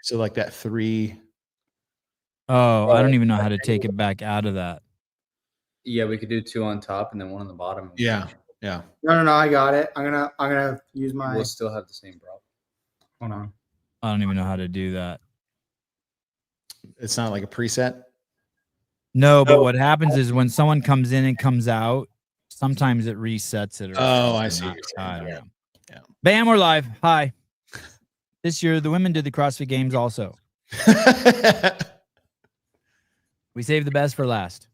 So like that 3. Oh, I don't even know how to take it back out of that. Yeah, we could do 2 on top and then 1 on the bottom. Yeah. Yeah. No, I got it. I'm gonna use my. We'll still have the same problem. Hold on. I don't even know how to do that. It's not like a preset. No, but what happens is when someone comes in and comes out, sometimes it resets it. Oh, I see. I don't know. Yeah. Bam, we're live. Hi. This year, the women did the CrossFit Games also. We saved the best for last.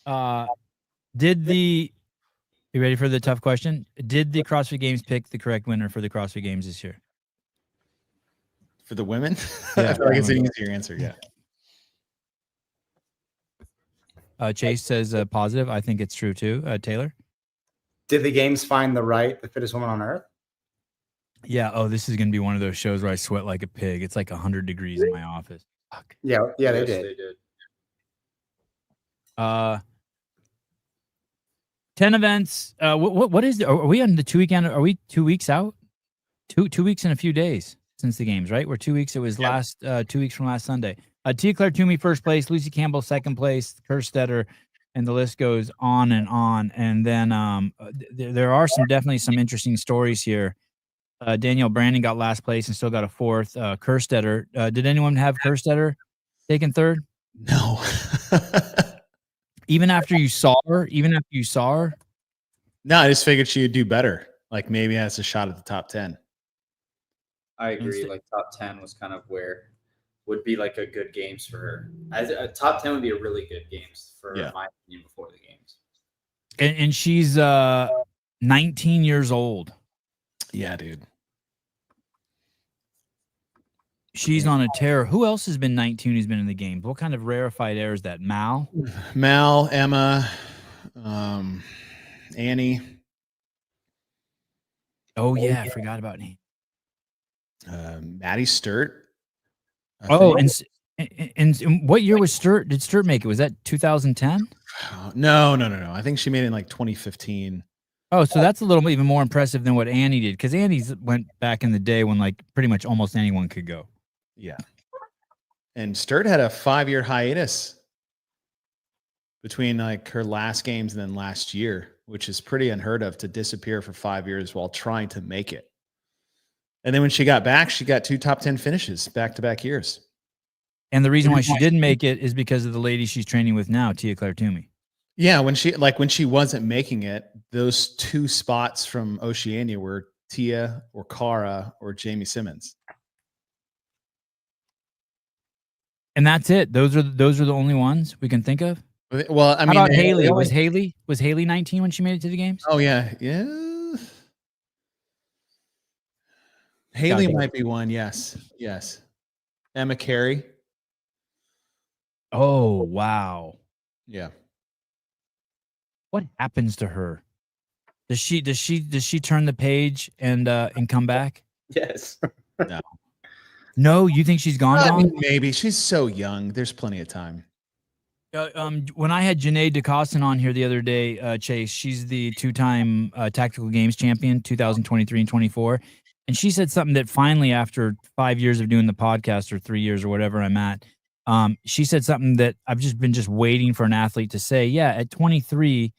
You ready for the tough question? Did the CrossFit Games pick the correct winner for the CrossFit Games this year? For the women? Yeah. I feel like it's an easier answer, yeah. Chase says positive. I think it's true too. Taylor? Did the games find the fittest woman on earth? Yeah. Oh, this is going to be one of those shows where I sweat like a pig. It's like 100 degrees in my office. Fuck. Yeah, they did. They did. 10 events. What is it? Are we on the 2 weekend? Are we 2 weeks out? Two weeks and a few days since the games, right? We're 2 weeks. It was last 2 weeks from last Sunday. Tia Claire Toomey first place, Lucy Campbell second place, Kerstetter, and the list goes on and on. And then there are definitely some interesting stories here. Danielle Brandon got last place and still got a fourth. Kerstetter. Did anyone have Kerstetter taken third? No. Even after you saw her? No, I just figured she would do better. Like maybe has a shot at the top 10. I agree. Like top 10 was kind of where would be like a good games for her. As a top 10 would be a really good games for my opinion before the games. And she's 19 years old. Yeah, dude. She's on a tear. Who else has been 19 who's been in the games? What kind of rarefied air is that? Mal, Emma, Annie. Oh, yeah. I forgot about Annie. Maddie Sturt. And what year was Sturt? Did Sturt make it? Was that 2010? No. I think she made it in like 2015. Oh, so that's a little even more impressive than what Annie did, because Annie's went back in the day when like pretty much almost anyone could go. Yeah. And Sturt had a 5-year hiatus between like her last games and then last year, which is pretty unheard of, to disappear for 5 years while trying to make it. And then when she got back, she got 2 top 10 finishes back-to-back years. And the reason why she didn't make it is because of the lady she's training with now, Tia Claire Toomey. Yeah, when she wasn't making it, those 2 spots from Oceania were Tia or Cara or Jamie Simmons. And that's it. Those are the only ones we can think of. Well, I mean, how about Haley? Was Haley 19 when she made it to the games? Oh yeah. Haley might be one. Yes. Emma Carey. Oh wow. Yeah. What happens to her? Does she turn the page and come back? Yes. No. No, you think she's gone? I mean, maybe she's so young. There's plenty of time. When I had Janae DeCostin on here the other day, Chase, she's the 2-time Tactical Games champion, 2023 and 24, and she said something that finally, after 5 years of doing the podcast, or 3 years or whatever I'm at, she said something that I've been waiting for an athlete to say. Yeah, at 23,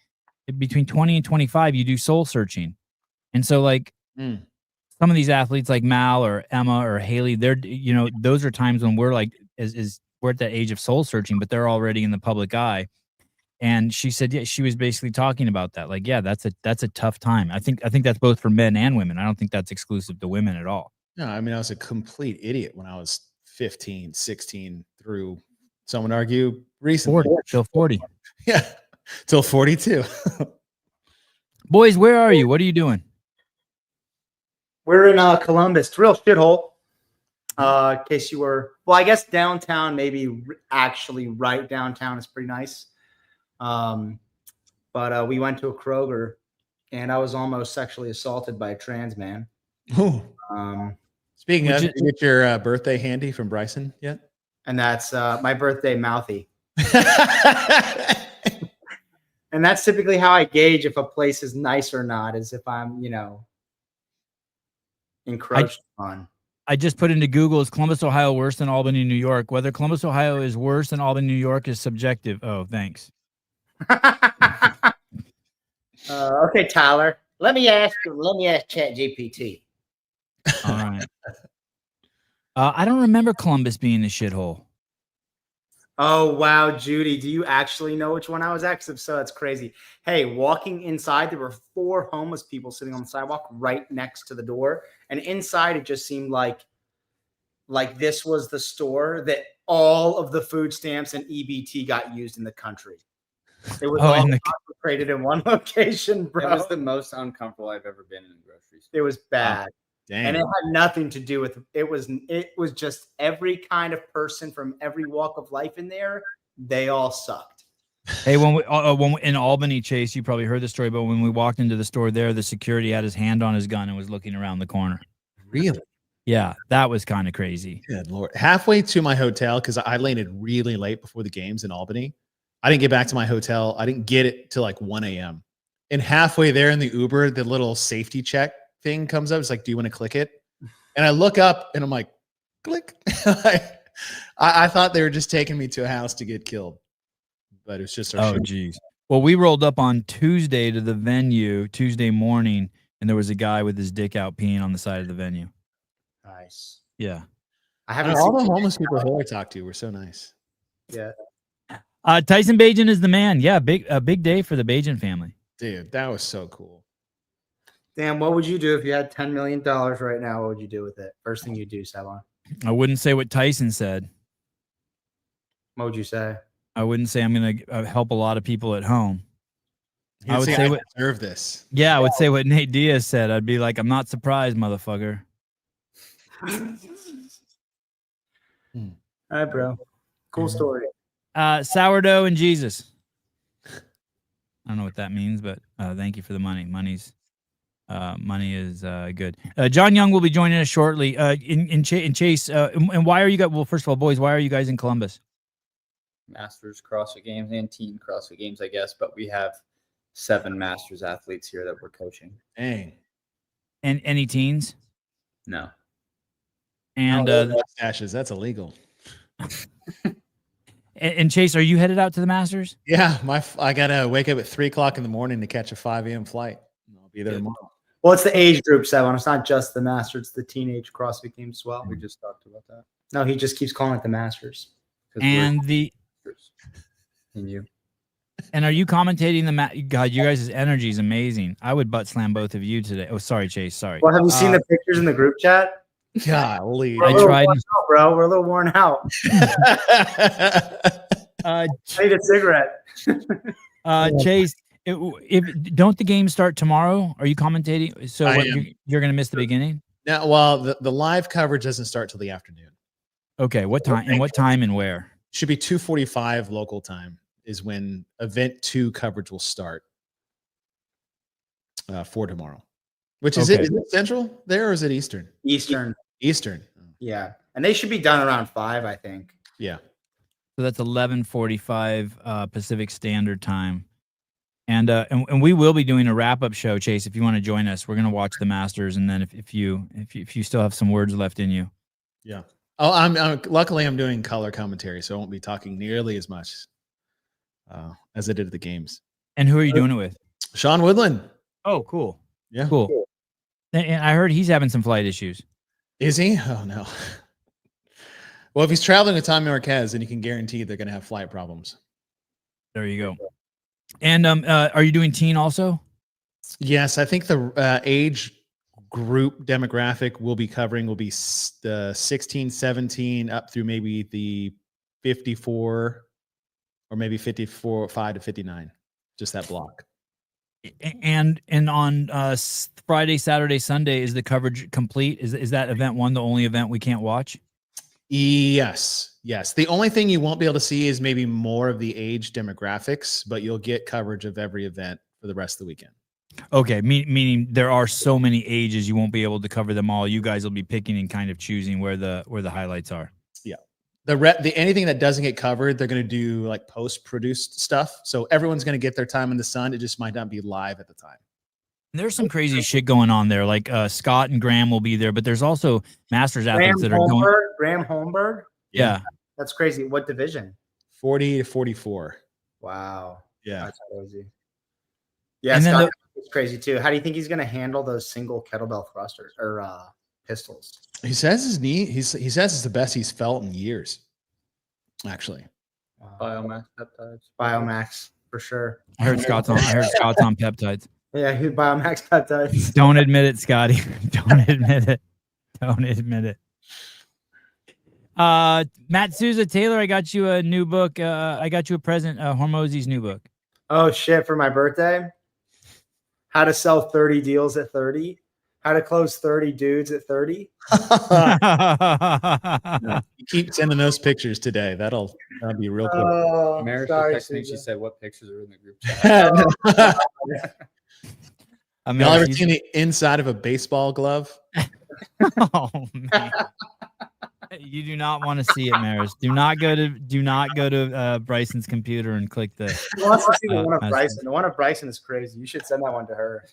between 20 and 25, you do soul searching, and so like. Some of these athletes like Mal or Emma or Haley, those are times when we're like, we're at that age of soul searching, but they're already in the public eye. And she said, yeah, she was basically talking about that. Like, yeah, that's a tough time. I think that's both for men and women. I don't think that's exclusive to women at all. No, I mean, I was a complete idiot when I was 15, 16 through, some would argue, recently. 40. Yeah, till 42. Boys, where are you? What are you doing? We're in Columbus. It's a real shithole. In case you were, well, I guess downtown, maybe actually right downtown is pretty nice. But we went to a Kroger, and I was almost sexually assaulted by a trans man. Oh. Speaking of, did you get your birthday handy from Bryson yet? And that's my birthday mouthy. And that's typically how I gauge if a place is nice or not, is if I'm, encroached on. I just put into Google, is Columbus, Ohio worse than Albany, New York? Whether Columbus, Ohio is worse than Albany, New York is subjective. Oh, thanks. Okay, Tyler. Let me ask ChatGPT. All right. I don't remember Columbus being a shithole. Oh, wow, Judy. Do you actually know which one I was at? So that's crazy. Hey, walking inside, there were 4 homeless people sitting on the sidewalk right next to the door. And inside, it just seemed like this was the store that all of the food stamps and EBT got used in the country. It was all concentrated in one location, bro. It was the most uncomfortable I've ever been in a grocery store. It was bad. Dang. And it had nothing to do with it was just every kind of person from every walk of life in there. They all sucked. Hey, when we in Albany, Chase, you probably heard the story, but when we walked into the store there, the security had his hand on his gun and was looking around the corner. Really? Yeah, that was kind of crazy. Good Lord. Halfway to my hotel, because I landed really late before the games in Albany. I didn't get back to my hotel. I didn't get it till like 1 a.m. And halfway there in the Uber, the little safety check thing comes up. It's like, do you want to click it? And I look up and I'm like, click. I thought they were just taking me to a house to get killed. But it's just our geez. Well, we rolled up on Tuesday to the venue, Tuesday morning, and there was a guy with his dick out peeing on the side of the venue. Nice. Yeah. I haven't all the homeless people who I talked to were so nice. Yeah. Tyson Bajan is the man. Yeah, a big day for the Bajan family. Dude, that was so cool. Dan, what would you do if you had $10 million right now? What would you do with it? First thing you do, Savon. I wouldn't say what Tyson said. What would you say? I wouldn't say I'm going to help a lot of people at home. I would say I deserve this. Yeah, I would say what Nate Diaz said. I'd be like, I'm not surprised, motherfucker. All right, bro. Cool story. Sourdough and Jesus. I don't know what that means, but thank you for the money. Money is good. John Young will be joining us shortly. In Chase, and why are you guys? Well, first of all, boys, why are you guys in Columbus? Masters CrossFit Games and teen CrossFit Games, I guess, but we have 7 Masters athletes here that we're coaching. Dang. And any teens? No. And stashes, that's illegal. And Chase, are you headed out to the Masters? Yeah, I gotta wake up at 3:00 in the morning to catch a 5 a.m. flight. I'll be there tomorrow. Well, it's the age group, Savon. It's not just the Masters; it's the teenage CrossFit Games as well. We just talked about that. No, he just keeps calling it the Masters. And you. And are you commentating the God, you guys' energy is amazing. I would butt slam both of you today. Oh, sorry, Chase. Sorry. Well, have you seen the pictures in the group chat? Golly. I tried. Bro, we're a little worn out. I need a cigarette. Chase, if don't the games start tomorrow? Are you commentating? So you're going to miss the beginning? No, well, the live coverage doesn't start till the afternoon. Okay, what time? And what time and where? Should be 2:45 local time is when event 2 coverage will start for tomorrow. Which is Is it Central there or is it Eastern? Eastern. Yeah, and they should be done around 5, I think. Yeah. So that's 11:45 Pacific Standard Time. And we will be doing a wrap-up show, Chase. If you want to join us, we're going to watch the Masters, and then if you still have some words left in you, yeah. Oh, I'm luckily I'm doing color commentary, so I won't be talking nearly as much as I did at the games. And who are you doing it with? Sean Woodland. Oh, cool. Yeah, cool. And I heard he's having some flight issues. Is he? Oh no. Well, if he's traveling with Tommy Marquez, then you can guarantee they're going to have flight problems. There you go. And are you doing teen also? Yes, I think the age group demographic we'll be covering will be the 16, 17 up through maybe the 54 or maybe 54, 5 to 59. Just that block. And on Friday, Saturday, Sunday, is the coverage complete? Is that event 1 the only event we can't watch? Yes. The only thing you won't be able to see is maybe more of the age demographics, but you'll get coverage of every event for the rest of the weekend. Okay, meaning there are so many ages you won't be able to cover them all. You guys will be picking and kind of choosing where the highlights are. Yeah. The anything that doesn't get covered, they're going to do like post-produced stuff. So everyone's going to get their time in the sun. It just might not be live at the time. There's some crazy shit going on there. Like Scott and Graham will be there, but there's also Masters athletes that are going. Graham Holmberg. Yeah, that's crazy. What division? 40 to 44. Wow. Yeah. That's crazy. Yeah, and Scott is crazy too. How do you think he's going to handle those single kettlebell thrusters or pistols? He says his knee. He says it's the best he's felt in years. Actually, Biomax peptides. Biomax for sure. I heard Scott's on peptides. Yeah, Biomax peptides. Don't admit it, Scotty. Don't admit it. Don't admit it. Matt Souza Taylor, I got you a new book. I got you a present. Hormozy's new book. Oh shit! For my birthday, how to sell 30 deals at 30. How to close 30 dudes at 30. You keep sending those pictures today. That'll be real cool. Oh, Marisha sorry, texted me. She Susan. said, "What pictures are in the group chat?" Y'all ever seen the inside of a baseball glove? Oh man. You do not want to see it, Maris. Do not go to Bryson's computer and click the. Who wants to see the one of Bryson? The one of Bryson is crazy. You should send that one to her.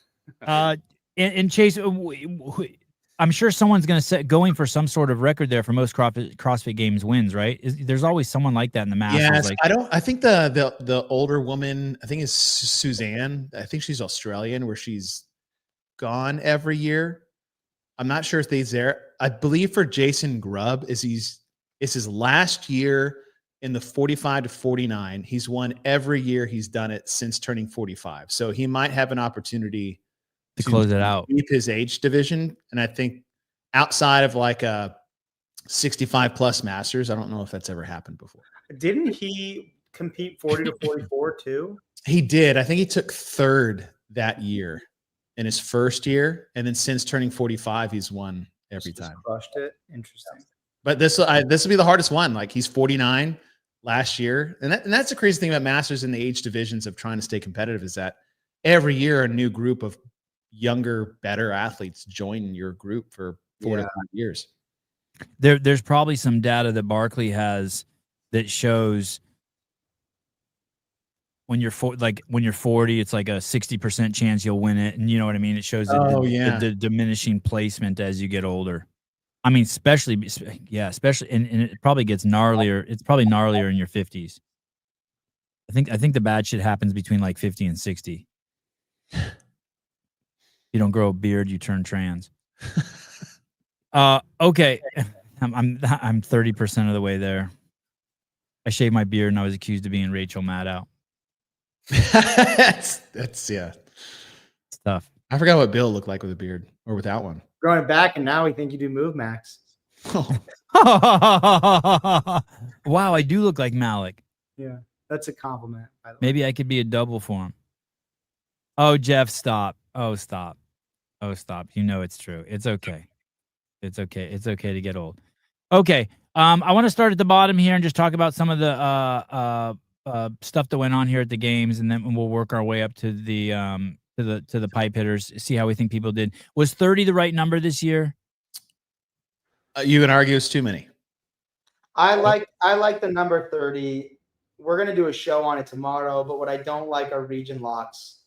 And Chase, I'm sure someone's going to going for some sort of record there for most CrossFit Games wins, right? There's always someone like that in the Masters. Yes, like, I think the older woman, I think is Suzanne. I think she's Australian, where she's gone every year. I'm not sure if he's there. I believe for Jason Grubb it's his last year in the 45 to 49. He's won every year he's done it since turning 45. So he might have an opportunity to close it out. Keep his age division. And I think outside of like a 65 plus Masters, I don't know if that's ever happened before. Didn't he compete 40 to 44 too? He did. I think he took third that year in his first year. And then since turning 45, he's won every time. Crushed it. Interesting. But this will be the hardest one. Like he's 49 last year. And that's the crazy thing about Masters in the age divisions of trying to stay competitive is that every year a new group of younger, better athletes join your group for 4 to 5 years. There's probably some data that Barkley has that shows when you're 40, it's like a 60% chance you'll win it, and you know what I mean. It shows the diminishing placement as you get older. I mean, especially, and it probably gets gnarlier. It's probably gnarlier in your 50s. I think the bad shit happens between like 50 and 60. You don't grow a beard, you turn trans. Okay. I'm 30% of the way there. I shaved my beard and I was accused of being Rachel Maddow. that's It's tough. I forgot what Bill looked like with a beard or without one. Growing back, and now we think you do Move Max. Wow, I do look like Malik. Yeah, that's a compliment. By the way. Maybe I could be a double for him. Oh, Jeff, stop. Oh, stop. Oh, stop. You know it's true. It's okay. It's okay. It's okay to get old. Okay. I want to start at the bottom here and just talk about some of the stuff that went on here at the games, and then we'll work our way up to the pipe hitters, see how we think people did. Was 30 the right number this year? You can argue it's too many. I like the number 30. We're gonna do a show on it tomorrow, but what I don't like are region locks.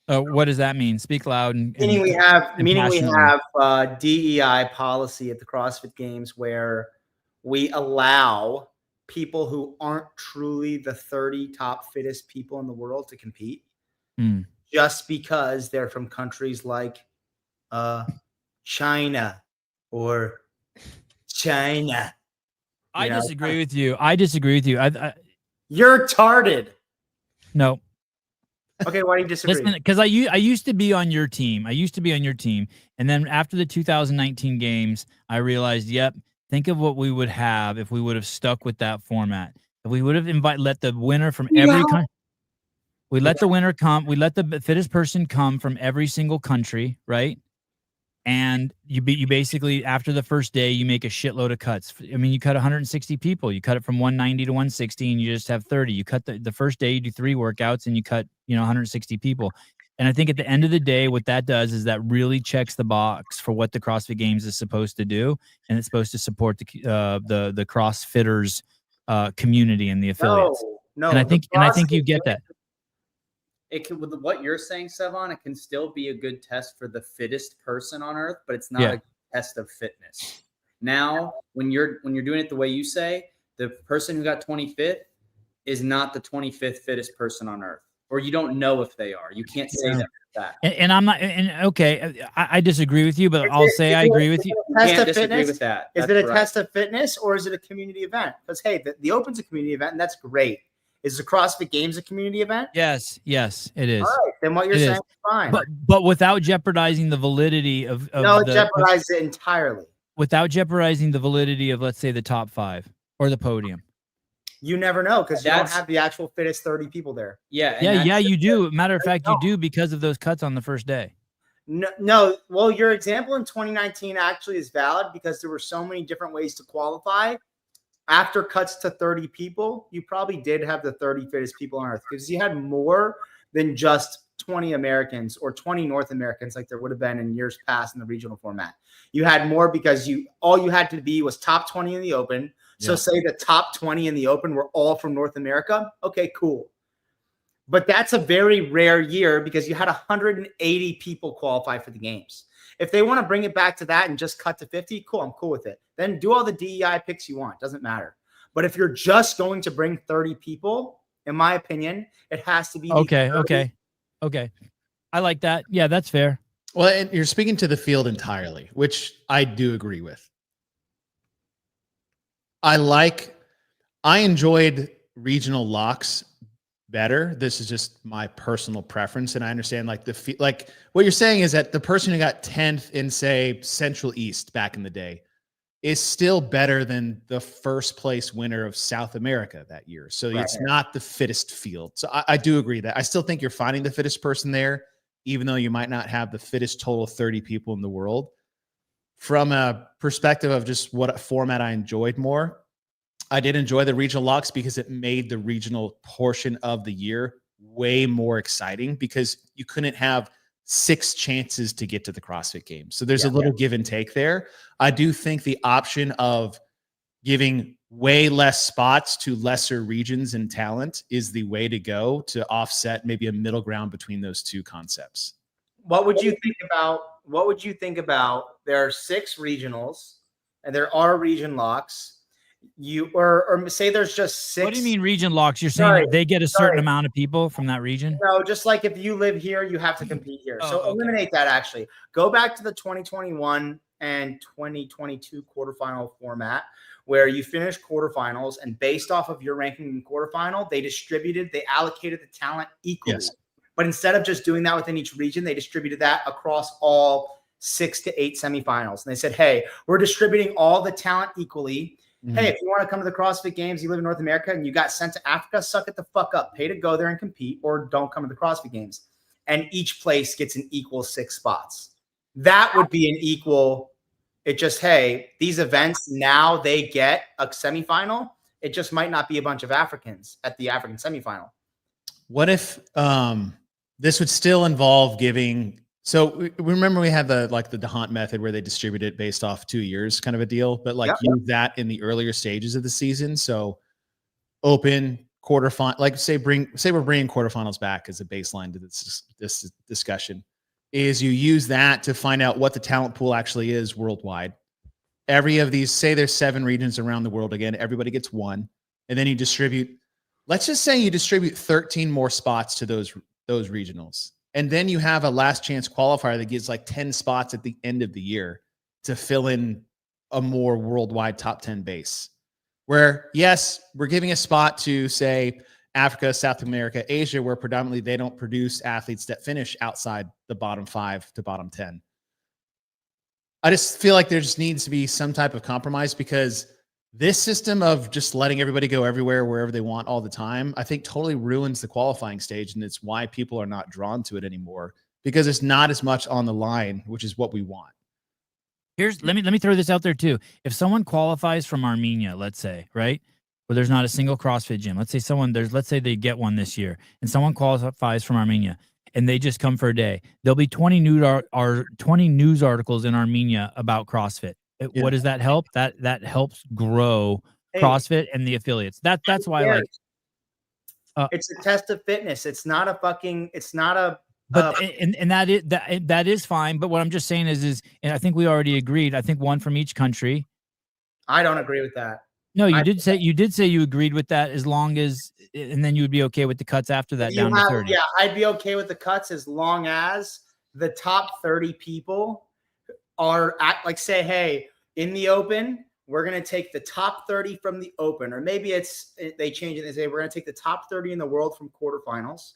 What does that mean? Speak loud. Meaning we have DEI policy at the CrossFit Games where we allow people who aren't truly the 30 top fittest people in the world to compete just because they're from countries like China or China. I disagree with you. You're tarded. No. Okay, why do you disagree? Listen, because I used to be on your team. And then after the 2019 games, I realized, think of what we would have if we would have stuck with that format. If we would have let the winner from every country. We let the winner come. We let the fittest person come from every single country, right? And you basically, after the first day, you make a shitload of cuts. I mean, you cut 160 people. You cut it from 190 to 160, and you just have 30. You cut the first day, you do 3 workouts, and you cut 160 people. And I think at the end of the day, what that does is that really checks the box for what the CrossFit Games is supposed to do, and it's supposed to support the CrossFitters community and the affiliates. No, and I think you get that. it can, with what you're saying, Sevon, it can still be a good test for the fittest person on earth, but it's not a test of fitness. Now, when you're doing it the way you say, the person who got 25th is not the 25th fittest person on earth, or you don't know if they are. You can't say that. And I'm not. And okay, I disagree with you, but I'll say I agree with you. Can't disagree with that. Is it a test of fitness or is it a community event? Because hey, the Open's a community event, and that's great. Is the CrossFit Games a community event? Yes, it is. All right, then what you're saying is fine. But without jeopardizing the validity of no, jeopardize it entirely. Without jeopardizing the validity of, let's say, the top 5 or the podiem. You never know because you don't have the actual fittest 30 people there. Yeah, you do. Matter of fact, you do because of those cuts on the first day. No. Well, your example in 2019 actually is valid because there were so many different ways to qualify. After cuts to 30 people, you probably did have the 30 fittest people on earth because you had more than just 20 Americans or 20 North Americans like there would have been in years past in the regional format. You had more because all you had to be was top 20 in the Open. So say the top 20 in the Open were all from North America. Okay, cool. But that's a very rare year because you had 180 people qualify for the games. If they want to bring it back to that and just cut to 50, cool, I'm cool with it. Then do all the DEI picks you want. Doesn't matter. But if you're just going to bring 30 people, in my opinion, it has to be okay. I like that. Yeah, that's fair. Well, and you're speaking to the field entirely, which I do agree with. I enjoyed regional locks better. This is just my personal preference. And I understand like what you're saying is that the person who got 10th in say Central East back in the day is still better than the first place winner of South America that year. So it's not the fittest field. So I do agree that I still think you're finding the fittest person there, even though you might not have the fittest total 30 people in the world. From a perspective of just what format I enjoyed more, I did enjoy the regional locks because it made the regional portion of the year way more exciting because you couldn't have 6 chances to get to the CrossFit Games. So there's a little give and take there. I do think the option of giving way less spots to lesser regions and talent is the way to go to offset maybe a middle ground between those two concepts. What would you think about there are 6 regionals and there are region locks? Or say there's just 6. What do you mean region locks? You're saying that they get a certain amount of people from that region? No, just like if you live here, you have to compete here. Eliminate that actually. Go back to the 2021 and 2022 quarterfinal format where you finish quarterfinals and based off of your ranking in quarterfinal, they allocated the talent equally. Yes. But instead of just doing that within each region, they distributed that across all 6 to 8 semifinals. And they said, hey, we're distributing all the talent equally. Mm-hmm. Hey, if you want to come to the CrossFit Games, you live in North America and you got sent to Africa, suck it the fuck up. Pay to go there and compete or don't come to the CrossFit Games. And each place gets an equal 6 spots. That would be an equal. It just, hey, these events now they get a semifinal. It just might not be a bunch of Africans at the African semifinal. What if this would still involve giving? So remember we had the DeHunt method where they distribute it based off 2 years kind of a deal, but use that in the earlier stages of the season. So Open quarterfinal, say we're bringing quarterfinals back as a baseline to this discussion, is you use that to find out what the talent pool actually is worldwide. Every of these, say there's 7 regions around the world again, everybody gets 1, and then you distribute. Let's just say you distribute 13 more spots to those regionals. And then you have a last chance qualifier that gives 10 spots at the end of the year to fill in a more worldwide top 10 base. Where, yes, we're giving a spot to, say, Africa, South America, Asia, where predominantly they don't produce athletes that finish outside the bottom 5 to bottom 10. I just feel like there just needs to be some type of compromise because this system of just letting everybody go everywhere, wherever they want all the time, I think totally ruins the qualifying stage. And it's why people are not drawn to it anymore because it's not as much on the line, which is what we want. Let me throw this out there too. If someone qualifies from Armenia, let's say, right, where there's not a single CrossFit gym, let's say they get one this year and someone qualifies from Armenia and they just come for a day, there'll be 20 news articles in Armenia about CrossFit. Yeah. What does that help? That helps grow CrossFit and the affiliates. That's why It's a test of fitness. It's not a fucking. It's not a. But and that is fine. But what I'm just saying is, and I think we already agreed. I think one from each country. I don't agree with that. No, you did say you agreed with that as long as, and then you would be okay with the cuts after that down to 30. Yeah, I'd be okay with the cuts as long as the top 30 people are like say, hey, in the open, we're going to take the top 30 from the open, or maybe they change it and say, we're going to take the top 30 in the world from quarterfinals.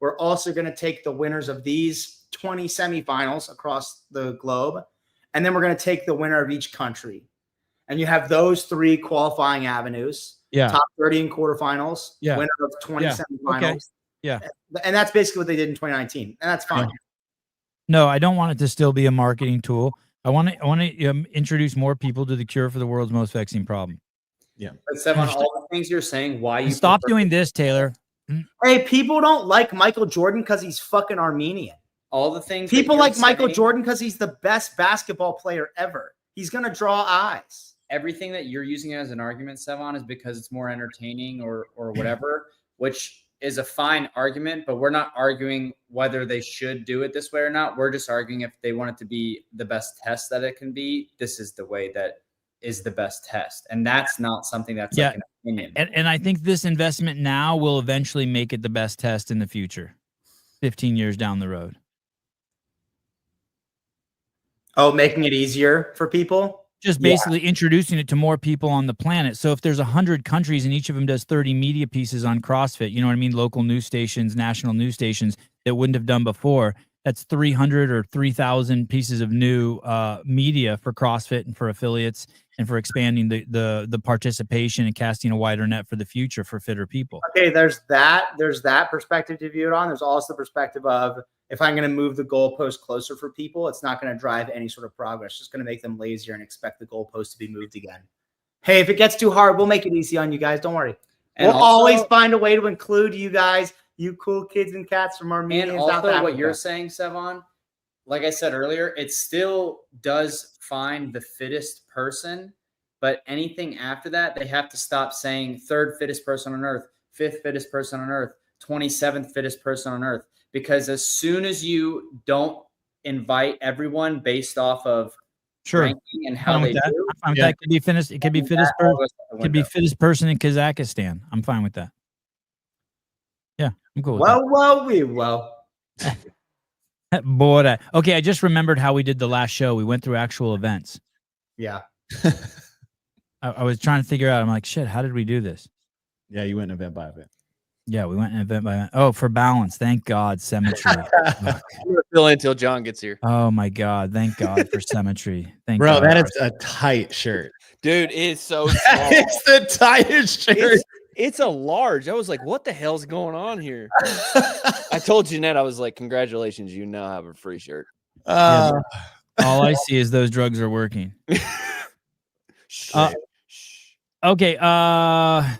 We're also going to take the winners of these 20 semifinals across the globe. And then we're going to take the winner of each country. And you have those 3 qualifying avenues. Yeah. Top 30 in quarterfinals. Yeah. Winner of 20 semifinals. Okay. Yeah. And that's basically what they did in 2019. And that's fine. No, I don't want it to still be a marketing tool. I want to introduce more people to the cure for the world's most vexing problem. Yeah. But Sevan, all the things you're saying, why you stop doing this, Taylor. Hey, people don't like Michael Jordan because he's fucking Armenian. All the things people like Michael Jordan because he's the best basketball player ever. He's gonna draw eyes. Everything that you're using as an argument, Sevan, is because it's more entertaining or whatever, which is a fine argument, but we're not arguing whether they should do it this way or not. We're just arguing if they want it to be the best test that it can be, this is the way that is the best test. And that's not something that's like an opinion. And I think this investment now will eventually make it the best test in the future, 15 years down the road. Oh, making it easier for people? Just basically introducing it to more people on the planet. So if there's 100 countries and each of them does 30 media pieces on CrossFit, you know what I mean? Local news stations, national news stations that wouldn't have done before. That's 300 or 3,000 pieces of new media for CrossFit and for affiliates and for expanding the participation and casting a wider net for the future for fitter people. Okay, there's that perspective to view it on. There's also the perspective of if I'm going to move the goalpost closer for people, it's not going to drive any sort of progress. It's just going to make them lazier and expect the goalpost to be moved again. Hey, if it gets too hard, we'll make it easy on you guys. Don't worry. And we'll always find a way to include you guys, you cool kids and cats from Armenia. And also what you're saying, Sevan, like I said earlier, it still does find the fittest person, but anything after that, they have to stop saying 3rd fittest person on earth, 5th fittest person on earth, 27th fittest person on earth. Because as soon as you don't invite everyone based off of ranking and how they do, that could be fittest. It could be fittest person. Could be fittest person in Kazakhstan. I'm fine with that. Yeah, I'm cool with that. Boy, okay. I just remembered how we did the last show. We went through actual events. Yeah. I was trying to figure out. I'm like, shit. How did we do this? Yeah, you went event by event. Yeah, we went event by event. Oh, for balance. Thank God, symmetry. I'm gonna fill in until John gets here. Oh my God. Thank God for symmetry. Thank Bro, God. that is a tight shirt. Dude, it's so small. It's the tightest shirt. It's a large. I was like, what the hell's going on here? I told Jeanette, I was like, congratulations, you now have a free shirt. All I see is those drugs are working. Okay,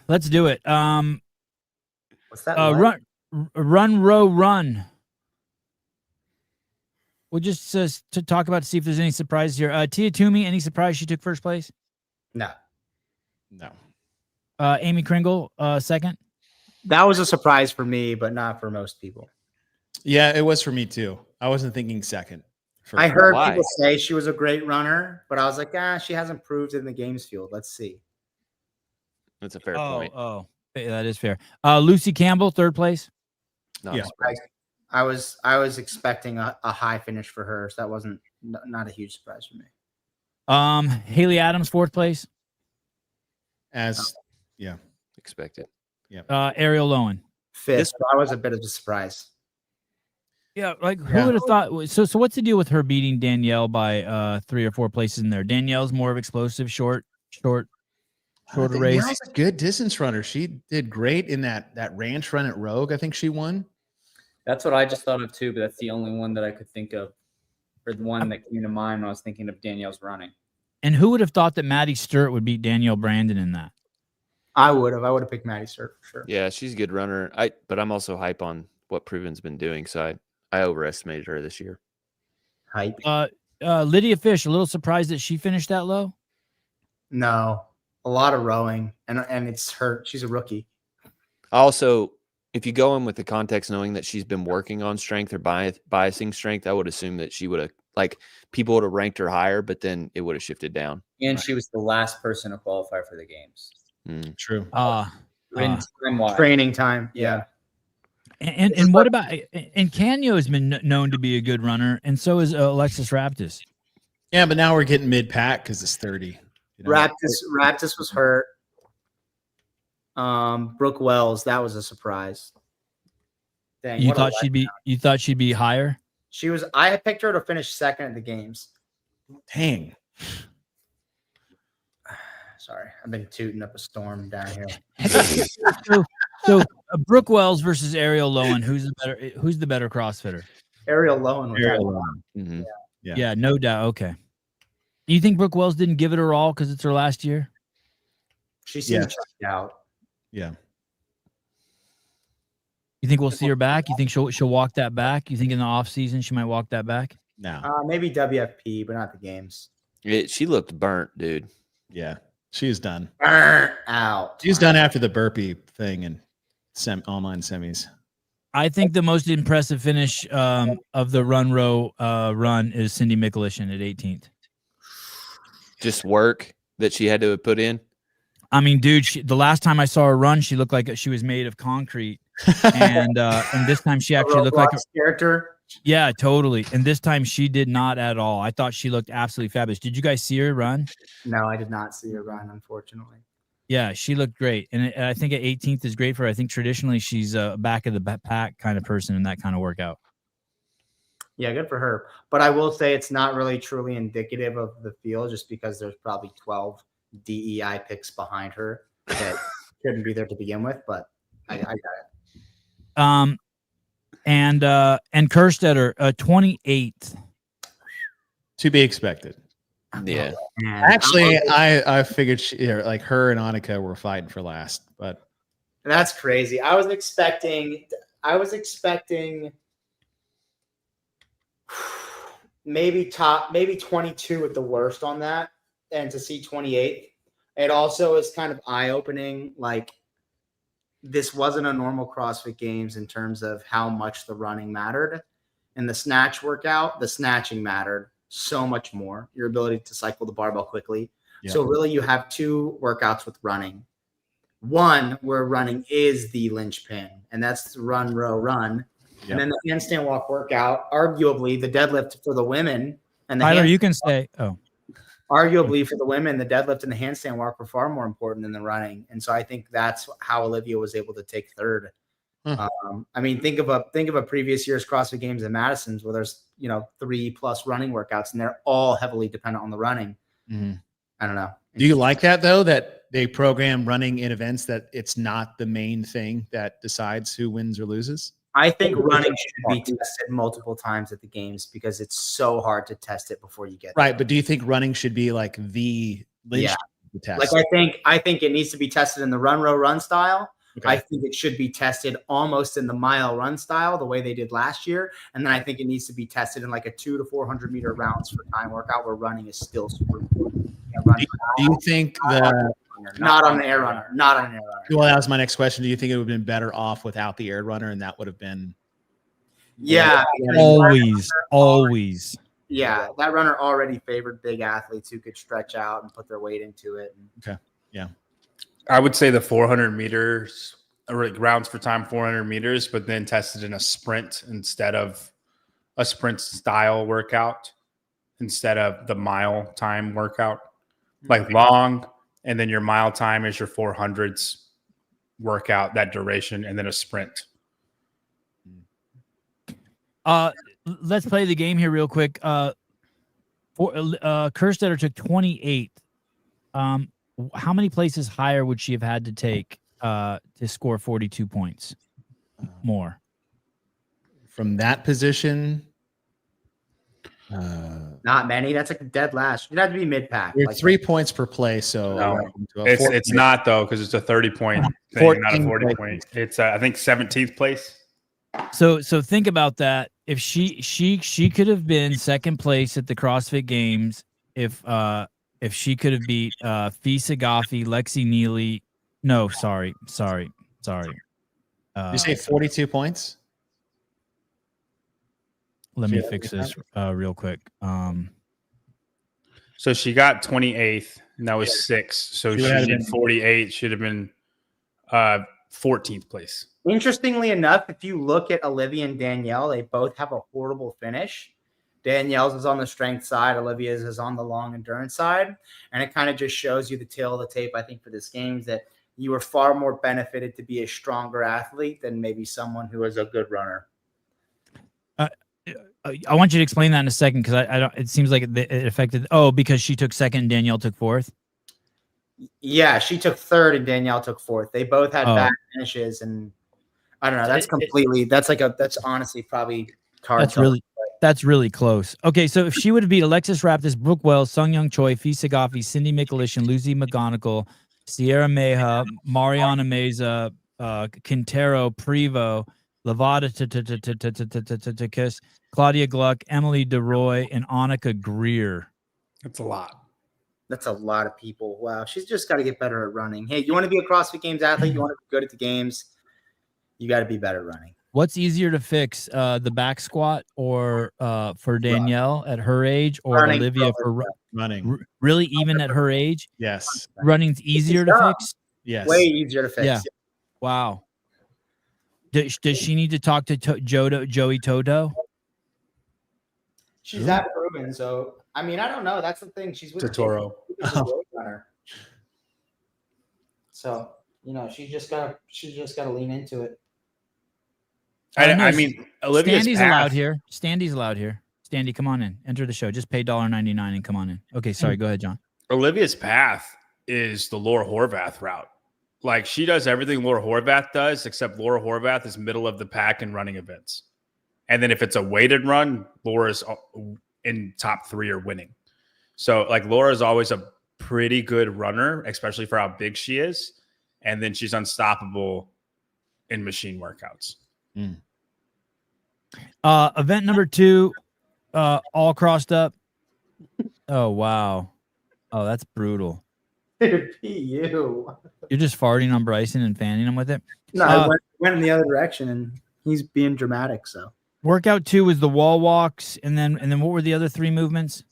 let's do it. What's that? Run. We'll just to talk about to see if there's any surprises here. Tia Toomey, any surprise she took first place? No. Amy Kringle, second. That was a surprise for me, but not for most people. Yeah, it was for me too. I wasn't thinking second. I heard people say she was a great runner, but I was like, she hasn't proved it in the games field. Let's see. That's a fair point. Oh, that is fair. Lucy Campbell, third place. No, yeah. I was expecting a high finish for her, so that wasn't not a huge surprise for me. Haley Adams, fourth place. Expected. Yeah. Ariel Lowen, fifth. That was a bit of a surprise. Yeah, like who would have thought? So what's the deal with her beating Danielle by 3 or 4 places in there? Danielle's more of explosive, shorter race. Danielle's a good distance runner. She did great in that ranch run at Rogue. I think she won. That's what I just thought of too, but that's the only one that I could think of, or the one that came to mind when I was thinking of Danielle's running. And who would have thought that Maddie Sturt would beat Danielle Brandon in that? I would have picked Maddie Sturt for sure. Yeah, she's a good runner. But I'm also hype on what Proven's been doing, so I overestimated her this year. Hype. Lydia Fish, a little surprised that she finished that low. No, a lot of rowing, and it's her. She's a rookie. Also, if you go in with the context knowing that she's been working on strength or biasing strength, I would assume that she would have, like, people would have ranked her higher, but then it would have shifted down. And she was the last person to qualify for the games. True. In time-wise. Training time. Yeah. And what about and Canyo has been known to be a good runner, and so is Alexis Raptis. Yeah, but now we're getting mid-pack because it's 30. You know? Raptis was hurt. Brooke Wells, that was a surprise. Dang, You thought she'd be higher? I had picked her to finish second at the games. Dang. Sorry, I've been tooting up a storm down here. So Brooke Wells versus Ariel Lowen, who's the better CrossFitter? Ariel Lowen. Mm-hmm. Yeah, no doubt. Okay. Do you think Brooke Wells didn't give it her all because it's her last year? She seems checked out. Yeah. You think we'll see her back? You think she'll walk that back? You think in the off season she might walk that back? No. Maybe WFP, but not the games. She looked burnt, dude. Yeah. She's done. Burnt out. She's done after the burpee thing and online semis. I think the most impressive finish of the run row run is Cindy Mikulishin at 18th. Just work that she had to put in. I mean, dude, the last time I saw her run, she looked like she was made of concrete, and this time she actually looked like a character. Yeah, totally. And this time she did not at all. I thought she looked absolutely fabulous. Did you guys see her run? No, I did not see her run, unfortunately. Yeah, she looked great. And I think at 18th is great for her. I think traditionally she's a back of the pack kind of person in that kind of workout. Yeah, good for her. But I will say it's not really truly indicative of the field just because there's probably 12 DEI picks behind her that couldn't be there to begin with. But I got it. And Kerstetter, 28th. To be expected. Yeah. Actually, I figured like her and Annika were fighting for last, but that's crazy. I was expecting maybe 22 at the worst on that, and to see 28. It also is kind of eye-opening. Like, this wasn't a normal CrossFit Games in terms of how much the running mattered. In the snatch workout, the snatching mattered so much more. Your ability to cycle the barbell quickly. Yeah. So really you have two workouts with running. One where running is the linchpin, and that's the run, row, run. Yep. And then the handstand walk workout, arguably the deadlift for the women and the Tyler, you can say, arguably for the women, the deadlift and the handstand walk were far more important than the running. And so I think that's how Olivia was able to take third. I mean, think of a previous year's CrossFit Games in Madison's where there's 3+ running workouts and they're all heavily dependent on the running. Mm-hmm. I don't know. Do you like that though, that they program running in events that it's not the main thing that decides who wins or loses? I think running should be tested multiple times at the games because it's so hard to test it before you get right. there. But do you think running should be like the test? Like I think it needs to be tested in the run, row, run style. Okay. I think it should be tested almost in the mile run style, the way they did last year. And then I think it needs to be tested in like a 200 to 400 meter rounds for time workout where running is still super important. Do you think not on an air runner? Not on an air runner. Well, that was my next question. Do you think it would have been better off without the air runner, and that would have been? Yeah, always. Yeah, that runner already favored big athletes who could stretch out and put their weight into it. Okay. Yeah. I would say the 400 meters, or rounds for time 400 meters, but then tested in a sprint instead of a sprint style workout, instead of the mile time workout, like long. And then your mile time is your 400s workout, that duration, and then a sprint. Let's play the game here real quick. Kerstetter took 28. How many places higher would she have had to take to score 42 points more? From that position? Not many. That's like a dead last. You'd have to be mid-pack. You're 3 points per play, so no, it's not though, because it's a 30-point thing, not a 40-point. It's I think 17th place. So think about that. If she could have been second place at the CrossFit Games if she could have beat Fee Sagafi, Lexi Neely. No, sorry. You say 42 points? Let She me had fix that? this real quick. So she got 28th, and that was 6. So She she would have did been- 48. Should have been 14th place. Interestingly enough, if you look at Olivia and Danielle, they both have a horrible finish. Danielle's is on the strength side, Olivia's is on the long endurance side. And it kind of just shows you the tail of the tape, I think, for this game is that you were far more benefited to be a stronger athlete than maybe someone who is a good runner. I want you to explain that in a second because I don't. It seems like it affected. Oh, because she took second and Danielle took fourth. Yeah, she took third and Danielle took fourth. They both had Oh. bad finishes, and I don't know. That's completely. That's honestly probably hard. That's really close. Okay, so if she would have beat Alexis Raptis, Brooke Wells, Sung Young Choi, Fee Sagafi, Cindy McAlish, and Lucy McGonigal, Sierra Meja, Mariana Meza, Quintero, Prevo, Lavada Kiss, Claudia Gluck, Emily DeRoy, and Annika Greer. That's a lot. That's a lot of people. Wow, she's just got to get better at running. Hey, you want to be a CrossFit Games athlete? You want to be good at the games? You got to be better at running. What's easier to fix, the back squat or for Danielle at her age, or Running, Olivia probably. for Running. really even at her age? Yes. Running's easier to dumb. fix. Yes. Way easier to fix. Yeah. Wow. Does she need to talk to Joey Toto? She's that proven. So I mean, I don't know. That's the thing. She's with Totoro. runner. So she's just gotta lean into it. I mean, Olivia's Standy's path, allowed here. Standy's allowed here. Standy, come on in. Enter the show. Just pay $1.99 and come on in. Okay, sorry. Go ahead, John. Olivia's path is the Laura Horvath route. Like, she does everything Laura Horvath does, except Laura Horvath is middle of the pack in running events. And then if it's a weighted run, Laura's in top 3 or winning. So, like, Laura's always a pretty good runner, especially for how big she is. And then she's unstoppable in machine workouts. Event number 2, all crossed up. Oh, wow. Oh, that's brutal. Dude, you. You're just farting on Bryson and fanning him with it. No, I went in the other direction, and he's being dramatic. So Workout 2 was the wall walks, and then what were the other 3 movements?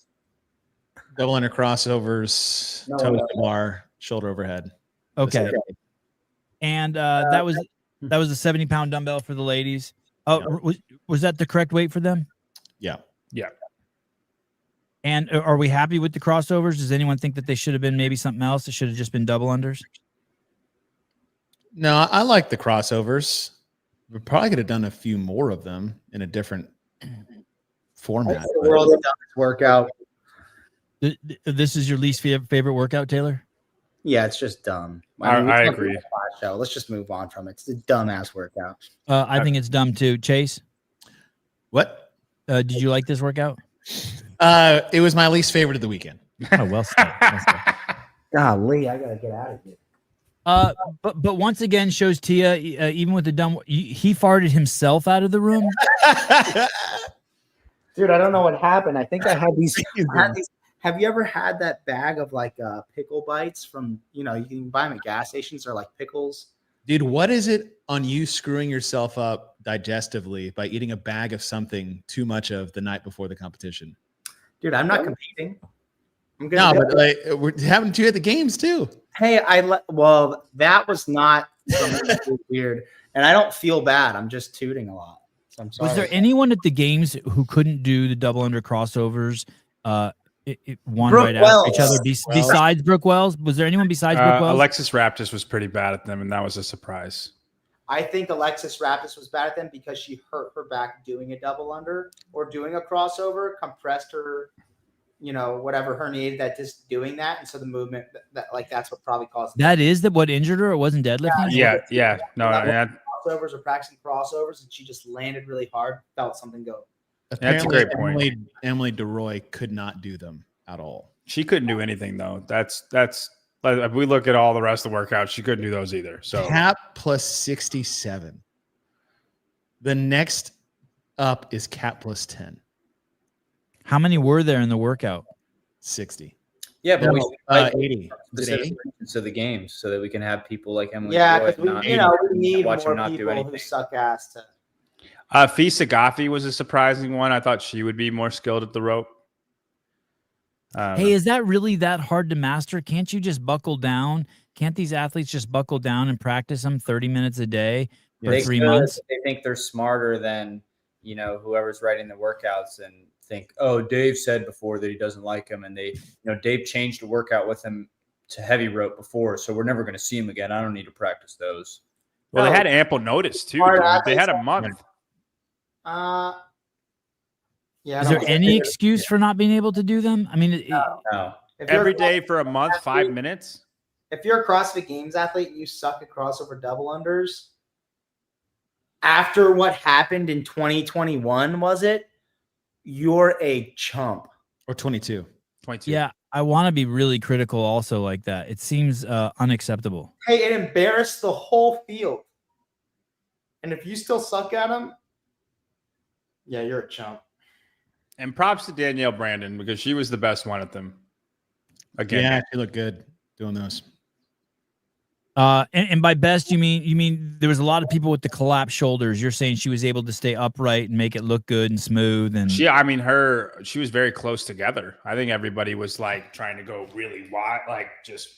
Double under crossovers, toe to bar, shoulder overhead. Okay. And that was a 70-pound dumbbell for the ladies. Oh, was that the correct weight for them? Yeah. Yeah. And are we happy with the crossovers? Does anyone think that they should have been maybe something else? It should have just been double unders? No, I like the crossovers. We probably could have done a few more of them in a different format. the world of workout. This is your least favorite workout, Taylor? Yeah, it's just dumb. I agree. Show. Let's just move on from it. It's a dumbass workout. I think it's dumb too. Chase, What? did you like this workout? It was my least favorite of the weekend. Oh, well said. Golly, I gotta get out of here. But once again shows Tia, even with the dumb, he farted himself out of the room. Dude, I don't know what happened. I think I had these. Have you ever had that bag of like pickle bites from, you can buy them at gas stations? They're like pickles. Dude, what is it on you screwing yourself up digestively by eating a bag of something too much of the night before the competition? Dude, I'm not competing. I'm good. No, but like we're having to at the games too. Hey, well, that was not something weird, and I don't feel bad. I'm just tooting a lot. So I'm sorry. Was there anyone at the games who couldn't do the double under crossovers? One Brooke right after each other Wells. besides Brooke Wells? Was there anyone besides Brooke Wells? Alexis Raptis was pretty bad at them, and that was a surprise. I think Alexis Raptis was bad at them because she hurt her back doing a double under or doing a crossover, compressed her, whatever herniated that just doing that. And so the movement that's what probably caused it. That is what injured her. It wasn't deadlifting. Yeah. No, crossovers or practicing crossovers, and she just landed really hard, felt something go. That's a great point. Emily DeRoy could not do them at all. she couldn't do anything though. That's like, if we look at all the rest of the workouts, she couldn't do those either. So Cap plus 67. The next up is Cap plus 10. How many were there in the workout? 60. Yeah, but we No, should invite 80. Is it 80? to the games so that we can have people like Emily. Yeah, Joy because we, not we need watch more them not do people who anything. suck ass to. Fisa Gaffi was a surprising one. I thought she would be more skilled at the rope. Hey, is that really that hard to master? Can't you just buckle down? Can't these athletes just buckle down and practice them 30 minutes a day for They 3 could, months? They think they're smarter than whoever's writing the workouts, and think, oh, Dave said before that he doesn't like him, and Dave changed the workout with him to heavy rope before, so we're never going to see him again. I don't need to practice those. Well, they had ample notice too. Hard Dude. They had a athletes. month. Yeah. Is there any excuse for not being able to do them? I mean, No. Every day for a month, 5 minutes. If you're a CrossFit Games athlete and you suck at crossover double unders, after what happened in 2021, was it? You're a chump. Or 22. 22. yeah, I want to be really critical also like that. It seems unacceptable. Hey, it embarrassed the whole field. And if you still suck at them, yeah, you're a chump. And props to Danielle Brandon because she was the best one at them. Again, Yeah, she looked good doing those. And by best, you mean there was a lot of people with the collapsed shoulders. You're saying she was able to stay upright and make it look good and smooth. And she was very close together. I think everybody was like trying to go really wide,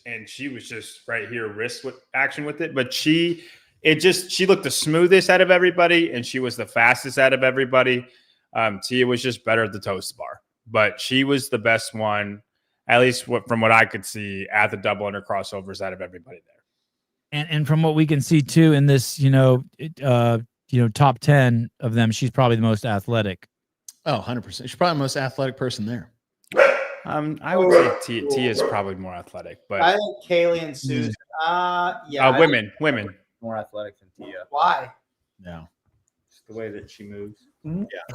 and she was just right here, wrist with action with it. But she looked the smoothest out of everybody, and she was the fastest out of everybody. Tia was just better at the toast bar, but she was the best one, at least from what I could see, at the double under crossovers out of everybody there. And from what we can see too in this, top 10 of them, she's probably the most athletic. Oh, 100%. She's probably the most athletic person there. I would say Tia is probably more athletic, but I think Kaylee and Susan. Women. More athletic than Tia. Why? No. Just the way that she moves.